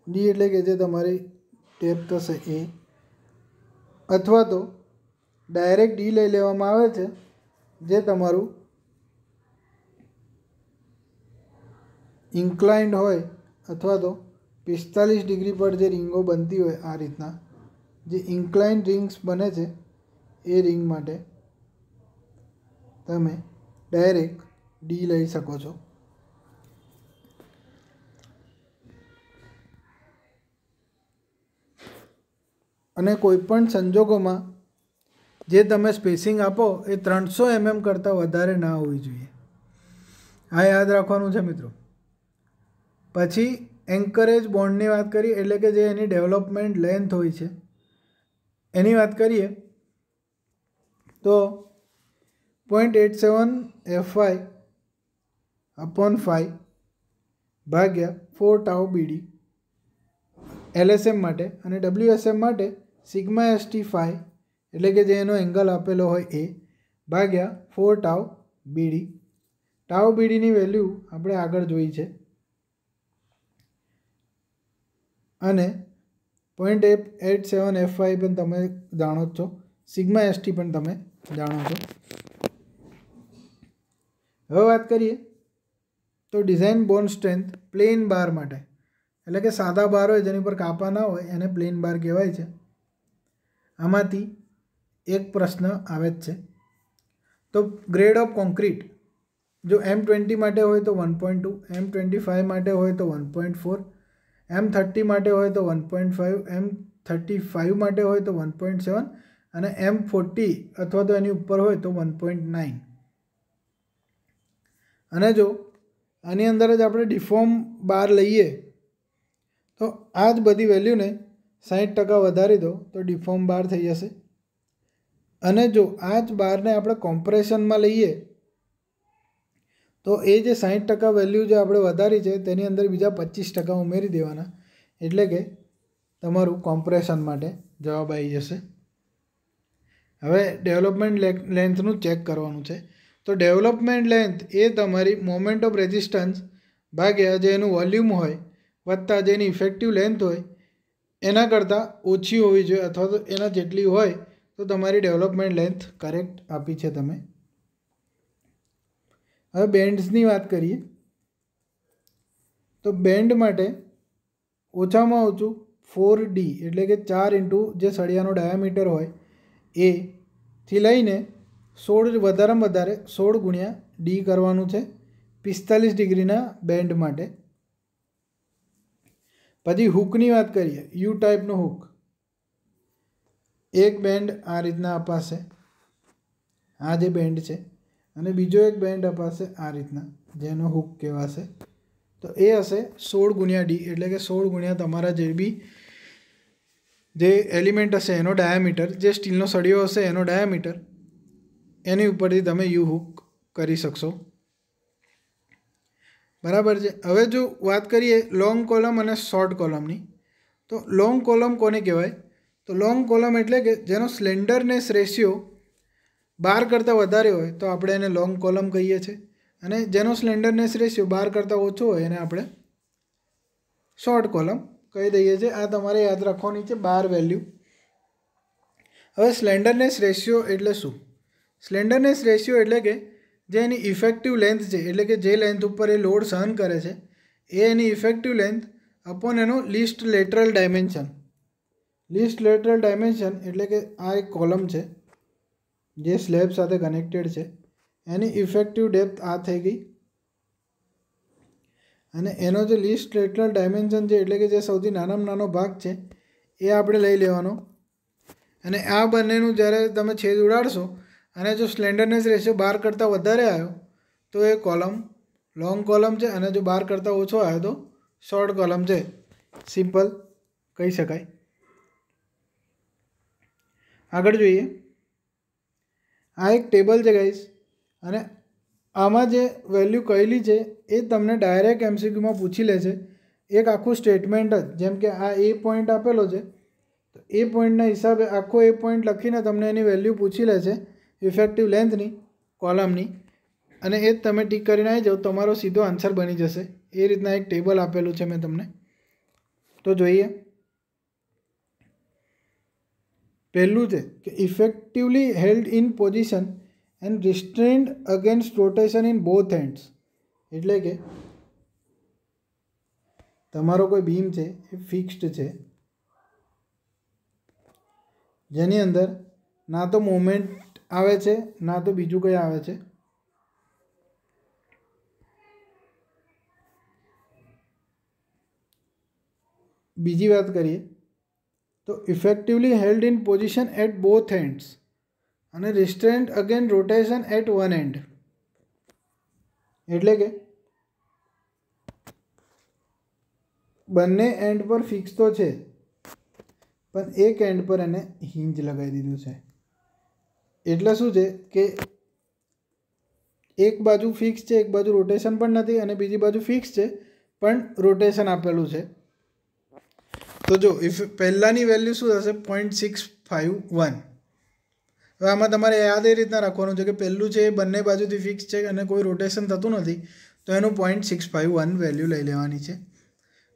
ડી એટલે કે જે તમારી ટેપ થશે એ, અથવા તો ડાયરેક્ટ ડી લઈ લેવામાં આવે છે જે તમારું ઇન્ક્લાઇન્ડ હોય અથવા તો 45 ડિગ્રી પર જે રિંગો બનતી હોય આ રીતના જે ઇન્ક્લાઇન્ડ રિંગ્સ બને છે એ રિંગ માટે તમે ડાયરેક્ટ ડી લઈ શકો છો. અને કોઈપણ સંજોગોમાં જે તમે સ્પેસિંગ આપો એ 300 mm કરતાં વધારે ના હોવી જોઈએ. આ યાદ રાખવાનું છે મિત્રો. પછી એન્કરેજ બોન્ડની વાત કરીએ એટલે કે જે એની ડેવલપમેન્ટ લેન્થ હોય છે એની વાત કરીએ તો 0.87 fy/5 ભાગ્યા 4 tau BD LSM માટે, અને WSM માટે સિગ્મા ST5 એટલે કે જે એનો એંગલ આપેલો હોય એ ભાગ્યા 4 tau BD. ટાઉ બીડીની વેલ્યુ આપણે આગળ જોઈ છે, અને 0.87 fy પણ તમે જાણો જ છો, સિગ્મા ST પણ તમે જાણો છો. હવે વાત કરીએ તો ડિઝાઇન બોન્ડ સ્ટ્રેન્થ પ્લેન બાર માટે, એટલે કે સાદા બાર હોય જેની પર કાપા ના હોય એને પ્લેન બાર કહેવાય છે. આમાંથી એક પ્રશ્ન આવે જ છે. તો ગ્રેડ ઓફ કોન્ક્રીટ જો M20 માટે હોય તો 1.2, M25 માટે હોય તો 1.4, M30 માટે હોય તો 1.5, M35 માટે હોય તો 1.7 અને M40 અથવા તો એની ઉપર હોય તો 1.9. અને જો આની અંદર જ આપણે ડિફોર્મ બાર લઈએ તો આ જ બધી વેલ્યુને 60% વધારી દો તો ડિફોર્મ બાર થઈ જશે. અને જો આ જ બારને આપણે કોમ્પ્રેશનમાં લઈએ તો એ જે 60% વેલ્યુ જે આપણે વધારી છે તેની અંદર બીજા 25% ઉમેરી દેવાના, એટલે કે તમારું કોમ્પ્રેશન માટે જવાબ આવી જશે. હવે ડેવલપમેન્ટ લેન્થનું ચેક કરવાનું છે. તો ડેવલપમેન્ટ લેન્થ એ તમારી મોમેન્ટ ઓફ રેઝિસ્ટન્સ ભાગ્યા જે એનું વોલ્યુમ હોય વત્તા જેની ઇફેક્ટિવ લેન્થ હોય એના કરતાં ઓછી હોવી જોઈએ, અથવા તો એના જેટલી હોય તો તમારી ડેવલપમેન્ટ લેન્થ કરેક્ટ આપી છે તમે. હવે બેન્ડ્સની વાત કરીએ તો બેન્ડ માટે ઓછામાં ઓછું 4D એટલે કે 4 ઇન્ટુ જે સળિયાનો ડાયામીટર હોય એ થી લઈને 16 વધારેમાં વધારે 16 ગુણ્યા ડી કરવાનું છે 45 ડિગ્રીના બેન્ડ માટે. પછી હૂકની વાત કરીએ, યુ ટાઈપનો હૂક, એક બેન્ડ આ રીતના અપાશે, આ જે બેન્ડ છે, અને બીજો એક બેન્ડ અપાશે આ રીતના જેનો હૂક કહેવાશે. તો એ હશે 16 ગુણ્યા ડી એટલે કે 16 ગુણ્યા તમારા જે બી જે એલિમેન્ટ હશે એનો ડાયામીટર, જે સ્ટીલનો સળિયો હશે એનો ડાયામીટર, એની ઉપરથી તમે યુ હૂક કરી શકશો. બરાબર છે. હવે જો વાત કરીએ લોંગ કોલમ અને શોર્ટ કોલમની, તો લોંગ કોલમ કોને કહેવાય? તો લોંગ કોલમ એટલે કે જેનો સ્લેન્ડરનેસ રેશિયો 12 કરતાં વધારે હોય તો આપણે એને લોંગ કોલમ કહીએ છીએ, અને જેનો સ્લેન્ડરનેસ રેશિયો 12 કરતાં ઓછો હોય એને આપણે શોર્ટ કોલમ કહી દઈએ છીએ. આ તમારે યાદ રાખવાની છે 12 વેલ્યુ. હવે સ્લેન્ડરનેસ રેશિયો એટલે શું? સ્લેન્ડરનેસ રેશિયો એટલે કે જે એની ઇફેક્ટિવ લેન્થ છે, એટલે કે જે લેન્થ ઉપર એ લોડ સહન કરે છે એ એની ઇફેક્ટિવ લેન્થ અપોન એનો least lateral dimension. Least lateral dimension એટલે કે આ એક કોલમ છે જે સ્લેબ સાથે કનેક્ટેડ છે, એની ઇફેક્ટિવ ડેપ્થ આ થઈ ગઈ, અને એનો જે લીસ્ટ લેટરલ ડાયમેન્શન છે એટલે કે જે સૌથી નાનામાં નાનો ભાગ છે એ આપણે લઈ લેવાનો. અને આ બંનેનું જ્યારે તમે છેદ ઉડાડશો અને જો સ્લેન્ડરનેસ રેશિયો 12 કરતાં વધારે આવ્યો તો એ કોલમ લોંગ કોલમ છે, અને જો 12 કરતાં ઓછો આવ્યો તો શોર્ટ કોલમ છે. સિમ્પલ કહી શકાય. આગળ જોઈએ, આ એક ટેબલ છે ગાઈસ, અને આમાં જે વેલ્યુ કહેલી છે એ તમને ડાયરેક્ટ MCQમાં પૂછી લે છે. એક આખું સ્ટેટમેન્ટ જ, જેમ કે આ એ પોઈન્ટ આપેલો છે તો એ પોઈન્ટના હિસાબે આખો એ પોઈન્ટ લખીને તમને એની વેલ્યુ પૂછી લે છે ઇફેક્ટિવ લેન્થની કોલમની. અને એ જ તમે ટીક કરીને આવી જાઓ, તમારો સીધો આન્સર બની જશે. એ રીતના એક ટેબલ આપેલું છે મેં તમને. તો જોઈએ, પહેલું છે કે effectively held in position and restrained against rotation in both hands. એટલે કે તમારો કોઈ બીમ છે એ ફિક્સ્ડ છે, જેની અંદર ના તો મોમેન્ટ આવે છે ના તો બીજું કંઈ આવે છે. બીજી વાત કરીએ તો effectively held in position at both ends અને restrained again rotation at one end. એટલે કે બંને એન્ડ પર ફિક્સ તો છે, પણ એક એન્ડ પર એને હિંજ લગાવી દીધું છે. એટલે શું છે કે એક બાજુ ફિક્સ છે, એક બાજુ રોટેશન પણ નથી, અને બીજી બાજુ ફિક્સ છે પણ રોટેશન આપેલું છે. તો જો પહેલાંની વેલ્યુ શું થશે, 0.651. હવે આમાં તમારે યાદ એ રીતના રાખવાનું છે કે પહેલું છે એ બંને બાજુથી ફિક્સ છે અને કોઈ રોટેશન થતું નથી, તો એનું 0.651 વેલ્યુ લઈ લેવાની છે.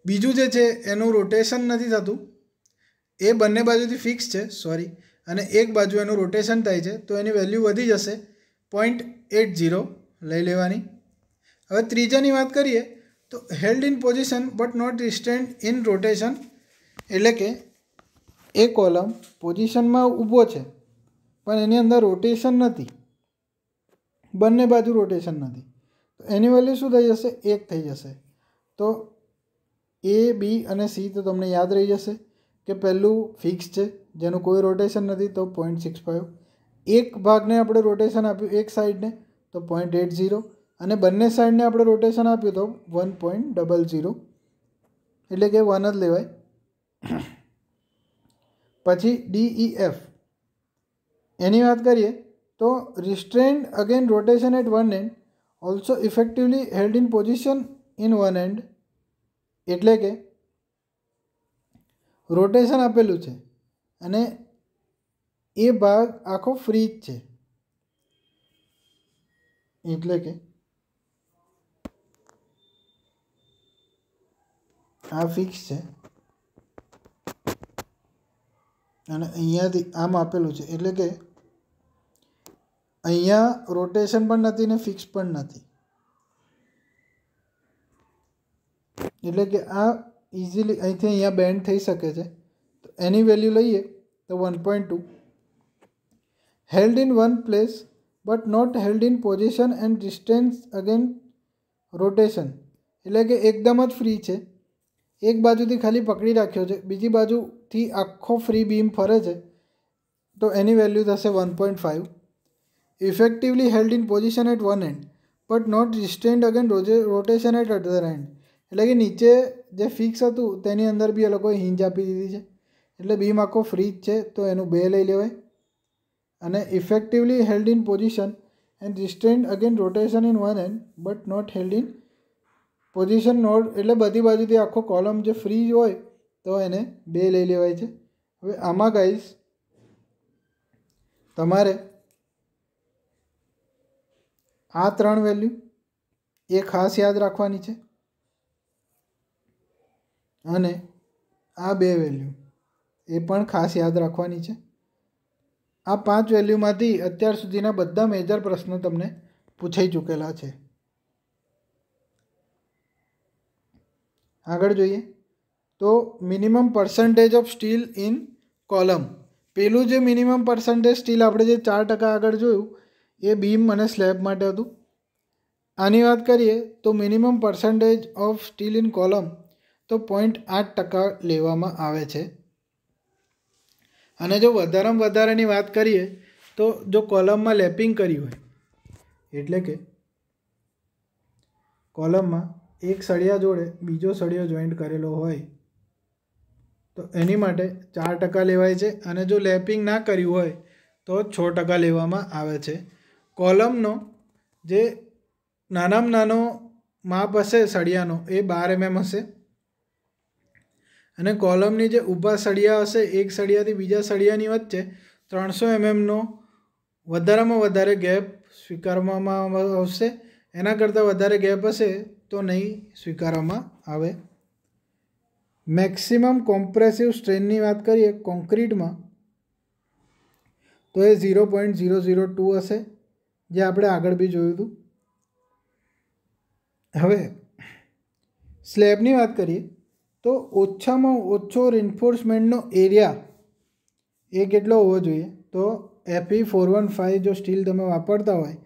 બીજું જે છે એનું રોટેશન નથી થતું, એ બંને બાજુથી ફિક્સ છે અને એક બાજુ એનું રોટેશન થાય છે, તો એની વેલ્યુ વધી જશે, 0.80 લઈ લેવાની. હવે ત્રીજાની વાત કરીએ તો held in position but not restrained in rotation. એટલે કે એ કોલમ પોઝિશનમાં ઊભો છે પણ એની અંદર રોટેશન નથી, બંને બાજુ રોટેશન નથી, તો એની વેલ્યુ શું થઈ જશે, 1 થઈ જશે. તો એ, બી અને સી તો તમને યાદ રહી જશે કે પહેલું ફિક્સ છે જેનું કોઈ રોટેશન નથી, તો 0.65. એક ભાગને આપણે રોટેશન આપ્યું એક સાઈડને, તો 0.80, અને બંને સાઈડને આપણે રોટેશન આપ્યું તો 1.00, એટલે કે 1 જ લેવાય. પછી DEF એની વાત કરીએ તો restrained again rotation at one end also effectively held in position in one end. એટલે કે રોટેશન આપેલું છે અને એ ભાગ આખો ફ્રી જ છે, એટલે કે આ ફિક્સ છે અને અહીંયાથી આમ આપેલું છે, એટલે કે અહીંયા રોટેશન પણ નથી ને ફિક્સ પણ નથી. એટલે કે આ ઇઝીલી અહીંથી અહીંયા બેન્ડ થઈ શકે છે. તો એની વેલ્યુ લઈએ તો 1.2. Held in one place but not held in position and distance again rotation. એટલે કે એકદમ જ ફ્રી છે, એક બાજુથી ખાલી પકડી રાખ્યો છે, બીજી બાજુથી આખો ફ્રી બીમ ફરે છે, તો એની વેલ્યુ થશે 1.5. Effectively held in position at one end but not restrained again rotation at other end. એટલે કે નીચે જે ફિક્સ હતું તેની અંદર બી એ લોકોએ હિંજ આપી દીધી છે, એટલે બીમ આખો ફ્રી જ છે, તો એનું 2 લઈ લેવાય. અને effectively held in position and restrained again rotation in one end but not held in position not. એટલે બધી બાજુથી આખો કોલમ જે ફ્રી હોય તો એને 2 લઈ લેવાય છે. હવે આમાં ગાઈસ તમારે આ 3 વેલ્યુ એ ખાસ યાદ રાખવાની છે અને આ 2 વેલ્યુ એ પણ ખાસ યાદ રાખવાની છે. આ 5 વેલ્યુમાંથી અત્યાર સુધીના બધા મેજર પ્રશ્નો તમને પૂછાઈ ચૂકેલા છે. આગળ જોઈએ તો minimum percentage of still in column. પેલું જે મિનિમમ પર્સન્ટેજ સ્ટીલ આપણે જે 4% આગળ જોયું એ બીમ અને સ્લેબ માટે હતું. આની વાત કરીએ તો minimum percentage of still in column તો 0.8% લેવામાં આવે છે. અને જો વધારેમાં વધારેની વાત કરીએ તો જો કોલમમાં લેપિંગ કરી હોય, એટલે કે કોલમમાં એક સળિયા જોડે બીજો સળિયો જોઈન્ટ કરેલો હોય તો એની માટે 4% લેવાય છે, અને જો લેપિંગ ના કર્યું હોય તો 6% લેવામાં આવે છે. કોલમનો જે નાનામાં નાનો માપ હશે સળિયાનો એ 12 mm હશે, અને કોલમની જે ઊભા સળિયા હશે એક સળિયાથી બીજા સળિયાની વચ્ચે 300 mm નો વધારેમાં વધારે ગેપ સ્વીકારવામાં આવશે, એના કરતાં વધારે ગેપ હશે તો નહીં સ્વીકારવામાં આવે. મેક્સિમમ કોમ્પ્રેસિવ સ્ટ્રેનની વાત કરીએ કોન્ક્રીટમાં તો એ 0.002 હશે, જે આપણે આગળ બી જોયું હતું. હવે સ્લેબની વાત કરીએ તો ઓછામાં ઓછો રિન્ફોર્સમેન્ટનો એરિયા એ કેટલો હોવો જોઈએ, તો Fe415 જો સ્ટીલ તમે વાપરતા હોય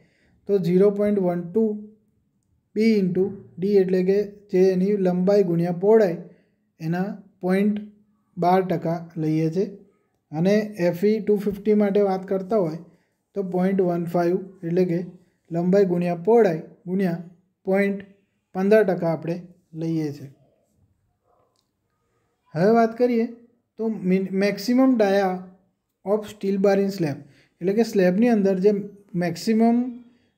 તો 0.12 B ઇન્ટુ ડી એટલે કે જે એની લંબાઈ ગુણ્યા પહોળાઈ એના 0.12% લઈએ છીએ. અને Fe250 માટે વાત કરતા હોય તો 0.15 એટલે કે લંબાઈ ગુણ્યા પહોળાઈ ગુણ્યા 0.15% આપણે લઈએ છીએ. હવે વાત કરીએ તો maximum Daya of steel bar in slab એટલે કે સ્લેબની અંદર જે મેક્સિમમ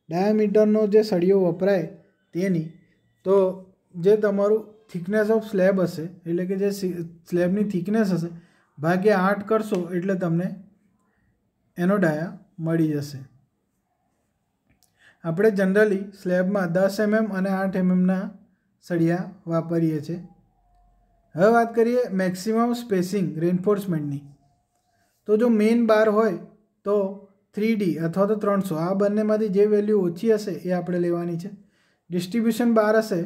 ડાયામીટરનો જે સળિયો વપરાય તેની, તો જે તમારું થિકનેસ ઓફ સ્લેબ હશે એટલે કે જે સ્લેબની થિકનેસ હશે ભાગ્યા 8 કરશો એટલે તમને એનો ડાયા મળી જશે. આપણે જનરલી સ્લેબમાં 10 mm અને 8 mmના સળિયા વાપરીએ છીએ. હવે વાત કરીએ મેક્સિમમ સ્પેસિંગ રેન્ફોર્સમેન્ટની. તો જો મેઇન બાર હોય તો 3D અથવા તો 300, આ બંનેમાંથી જે વેલ્યુ ઓછી હશે એ આપણે લેવાની છે. ડિસ્ટ્રીબ્યુશન બાર હશે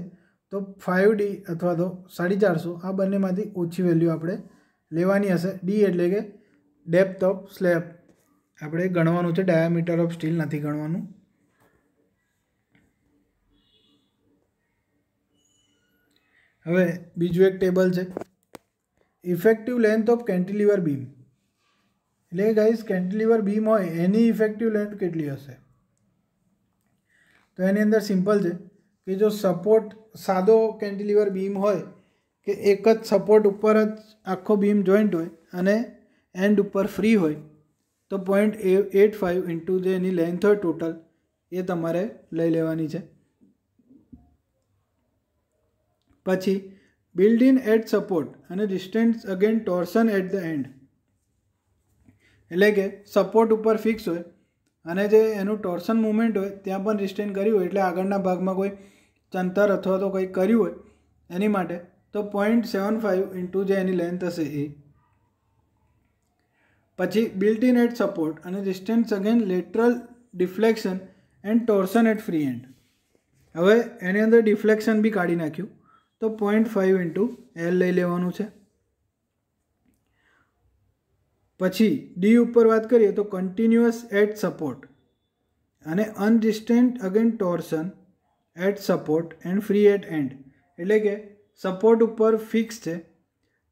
તો 5D અથવા તો 450, આ બંનેમાંથી ઓછી વેલ્યુ આપણે લેવાની હશે. ડી એટલે કે ડેપ્થ ઓફ સ્લેબ આપણે ગણવાનું છે, ડાયામીટર ઓફ સ્ટીલ નથી ગણવાનું. હવે બીજું એક ટેબલ છે, effective length of cantilever beam. એટલે ગાઈસ કેન્ટિલીવર બીમ હોય એની ઇફેક્ટિવ લેન્થ કેટલી હશે, તો એની અંદર સિમ્પલ છે કે જો સપોર્ટ સાદો કેન્ટિલીવર બીમ હોય કે એક જ સપોર્ટ ઉપર જ આખો બીમ જોઈન્ટ હોય અને એન્ડ ઉપર ફ્રી હોય તો 0.85 ઇન્ટુ જે એની લેન્થ હોય ટોટલ એ તમારે લઈ લેવાની છે. પછી બિલ્ડ ઇન એટ સપોર્ટ અને distance again torsion at the end. એટલે કે સપોર્ટ ઉપર ફિક્સ હોય અને જે એનું ટોર્શન મુવમેન્ટ હોય ત્યાં પણ રિસ્ટેન કર્યું હોય, એટલે આગળના ભાગમાં કોઈ ચંતર અથવા તો કંઈ કર્યું હોય એની માટે તો 0.75 ઇન્ટુ જે એની લેન્થ હશે એ. પછી બિલ્ટ ઇન એટ સપોર્ટ અને distance again lateral deflection and torsion at free end. હવે એની અંદર ડિફ્લેક્શન બી કાઢી નાખ્યું તો 0.5 ઇન્ટુ એલ લઈ લેવાનું છે. પછી ડી ઉપર વાત કરીએ તો કન્ટિન્યુઅસ એટ સપોર્ટ અને અનડિસ્ટન્ટ again torsion at support and free at end. એટલે કે સપોર્ટ ઉપર ફિક્સ છે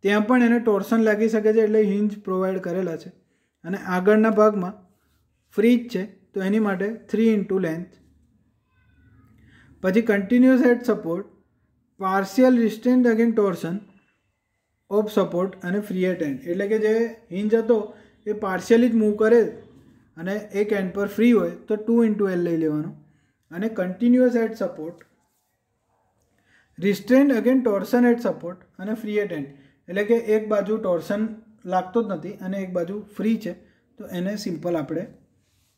ત્યાં પણ એને ટોર્શન લાગી શકે છે, એટલે હિન્જ પ્રોવાઈડ કરેલા છે અને આગળના ભાગમાં ફ્રી જ છે તો એની માટે 3 ઇન્ટુ લેન્થ. પછી continuous at support, partial restraint again torsion of support અને ફ્રી એટ એન્ડ. એટલે કે જે હિન્જ હતો એ પાર્શિયલી જ મૂવ કરે અને એક એન્ડ પર ફ્રી હોય તો 2 ઇન્ટુ એલ લઈ લેવાનું. અને continuous at support, restrained again torsion at support અને ફ્રી એટ એન્ડ. એટલે કે એક બાજુ ટોર્શન લાગતો જ નથી અને એક બાજુ ફ્રી છે તો એને સિમ્પલ આપણે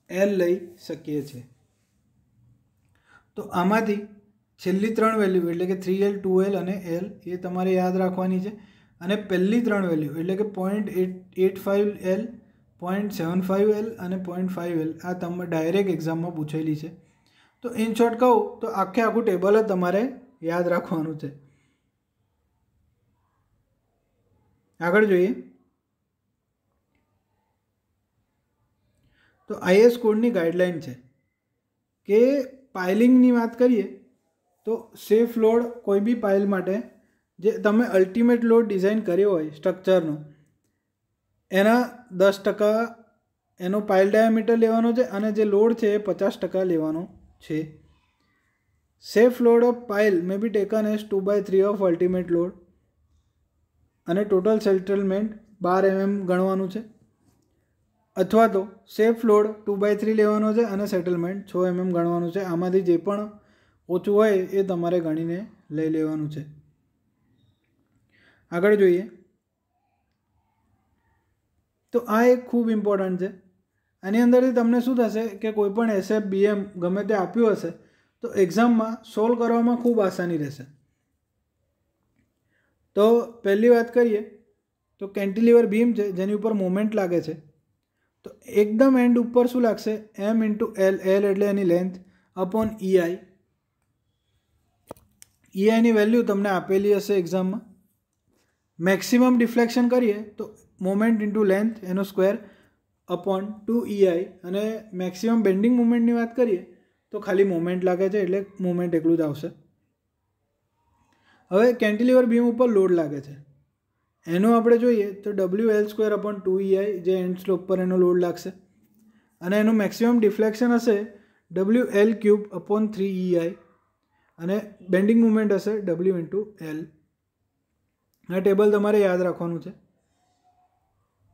એલ લઈ શકીએ છીએ. તો આમાંથી છેલ્લી 3 વેલ્યુ એટલે કે 3L 2L અને એલ એ તમારે યાદ રાખવાની છે. અને પહેલી 3 વેલ્યુ એટલે કે 0.85L, 0.75L અને 0.5L આ તમે ડાયરેક્ટ એક્ઝામમાં પૂછેલી છે. તો ઇન શોર્ટ કહું તો આખું ટેબલ જ તમારે યાદ રાખવાનું છે. આગળ જોઈએ તો IS કોડની ગાઈડલાઈન છે કે પાઇલિંગની વાત કરીએ તો સેફ લોડ કોઈ બી પાઇલ માટે જે તમે અલ્ટિમેટ લોડ ડિઝાઇન કર્યો હોય સ્ટ્રક્ચરનો એના 10% એનો પાઇલ ડાયામીટર લેવાનો છે અને જે લોડ છે એ 50% લેવાનો છે. Safe load of pile May be taken as 2/3 of ultimate load અને ટોટલ સેટલમેન્ટ 12 mm ગણવાનું છે, અથવા તો સેફ લોડ 2/3 લેવાનો છે અને સેટલમેન્ટ 6 mm ગણવાનું છે. આમાંથી જે પણ ઓછું હોય એ તમારે ગણીને લઈ લેવાનું છે. આગળ જોઈએ તો આ એક ખૂબ ઇમ્પોર્ટન્ટ છે આની અંદરથી તમને શું થશે કે કોઈ પણ SF BM ગમે તે આપ્યું હશે તો એક્ઝામમાં સોલ્વ કરવામાં ખૂબ આસાની રહેશે. તો પહેલી વાત કરીએ તો કેન્ટિલીવર બીમ છે જેની ઉપર મોમેન્ટ લાગે છે, તો એકદમ એન્ડ ઉપર શું લાગશે, m × l, l એટલે એની લેન્થ અપોન EI. EIની વેલ્યુ તમને આપેલી હશે એક્ઝામમાં. મેક્સિમમ ડિફ્લેક્શન કરીએ તો મોમેન્ટ ઇન્ટુ લેન્થ એનો સ્ક્વેર અપોન 2EI, અને મેક્સિમમ બેન્ડિંગ મુમેન્ટની વાત કરીએ તો ખાલી મોમેન્ટ લાગે છે એટલે મોમેન્ટ એકલું જ આવશે. હવે કેન્ટિલીવર બીમ ઉપર લોડ લાગે છે એનું આપણે જોઈએ તો WL²/2EI જે એન્ડ સ્લોપ પર એનો લોડ લાગશે, અને એનું મેક્સિમમ ડિફ્લેક્શન હશે WL³/3EI, અને બેન્ડિંગ મુમેન્ટ હશે W × L. આ ટેબલ તમારે યાદ રાખવાનું છે.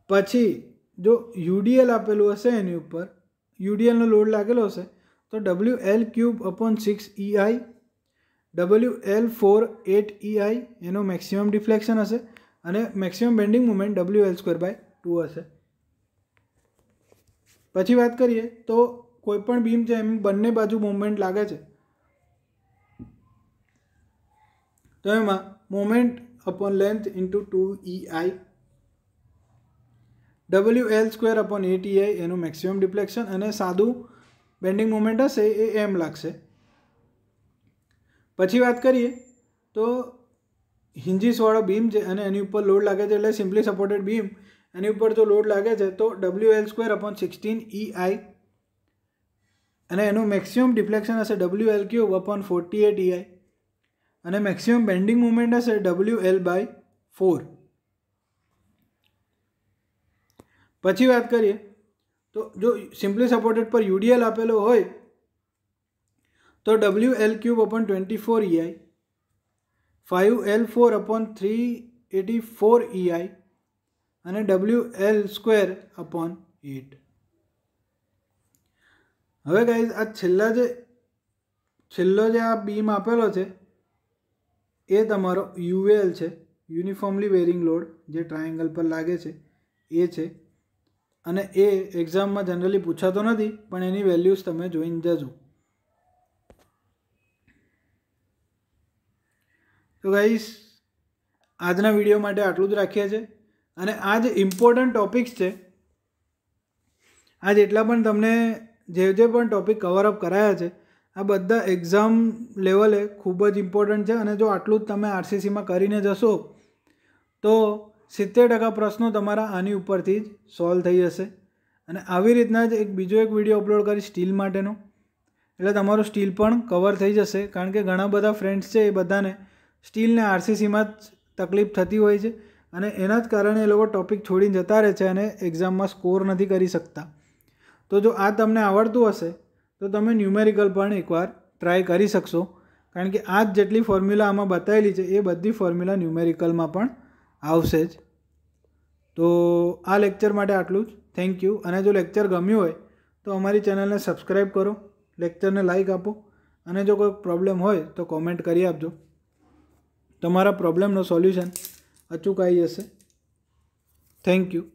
પછી જો UDL આપેલું હશે એની ઉપર, UDLનો લોડ લાગેલો હશે તો WL³/6EI, WL4/8EI એનો મેક્સિમમ ડિફ્લેક્શન હશે, અને મેક્સિમમ બેન્ડિંગ મુમેન્ટ WL²/2 હશે. પછી વાત કરીએ તો કોઈ પણ બીમ છે એમ બંને બાજુ મોમેન્ટ લાગે છે તો એમાં moment upon length into 2EI, WL²/8EI એનું મેક્સિમમ ડિફ્લેક્શન, અને સાદું બેન્ડિંગ મોમેન્ટ હશે એ m લાગશે. પછી વાત કરીએ તો હિન્જીસવાળો બીમ છે અને એની ઉપર લોડ લાગે છે એટલે સિમ્પલી સપોર્ટેડ બીમ, એની ઉપર જો લોડ લાગે છે તો WL²/16EI, અને એનું મેક્સિમમ ડિફ્લેક્શન હશે WL³/48EI, અને મેક્સિમમ બેન્ડિંગ મુમેન્ટ હશે WL/4. પછી વાત કરીએ તો જો સિમ્પલી સપોર્ટેડ પર UDL આપેલો હોય તો WL³/24EI, 5L4/384EI, અને WL²/8. હવે ગાઈઝ આ છેલ્લો જે આ બીમ આપેલો છે એ તમારો UVL છે, યુનિફોર્મલી વેરિંગ લોડ, જે ટ્રાયેંગલ પર લાગે છે એ છે, અને એ એક્ઝામમાં જનરલી પૂછાતો નથી પણ એની વેલ્યુઝ તમે જોઈને જજો. તો ગાઈસ આજના વિડીયો માટે આટલું જ રાખીએ છીએ, અને આ જે ઇમ્પોર્ટન્ટ ટોપિક્સ છે, આ જેટલા પણ તમને જે પણ ટોપિક કવરઅપ કરાયા છે આ બધા એક્ઝામ લેવલે ખૂબ જ ઇમ્પોર્ટન્ટ છે, અને જો આટલું જ તમે RCCમાં કરીને જશો તો 70% પ્રશ્નો તમારા આની ઉપરથી જ સોલ્વ થઈ જશે. અને આવી રીતના જ બીજો એક વિડીયો અપલોડ કરીશ સ્ટીલ માટેનો, એટલે તમારું સ્ટીલ પણ કવર થઈ જશે, કારણ કે ઘણા બધા ફ્રેન્ડ્સ છે એ બધાને સ્ટીલને RCCમાં જ તકલીફ થતી હોય છે, અને એના જ કારણે એ લોકો ટોપિક છોડીને જતા રહે છે અને એક્ઝામમાં સ્કોર નથી કરી શકતા. તો જો આ તમને આવડતું હશે તો તમે ન્યુમેરિકલ પણ એકવાર ટ્રાય કરી શકશો, કારણ કે આ જ જેટલી ફોર્મ્યુલા આમાં બતાવેલી છે એ બધી ફોર્મ્યુલા ન્યુમેરિકલમાં પણ આવશે જ. તો આ લેક્ચર માટે આટલું જ. Thank you. અને જો લેક્ચર ગમ્યું હોય તો અમારી ચેનલને સબસ્ક્રાઈબ કરો, લેક્ચરને લાઈક આપો, અને જો કોઈ પ્રોબ્લેમ હોય તો કોમેન્ટ કરી આપજો. તમારા પ્રોબ્લેમનો સોલ્યુશન અચૂક આવી જશે. Thank you.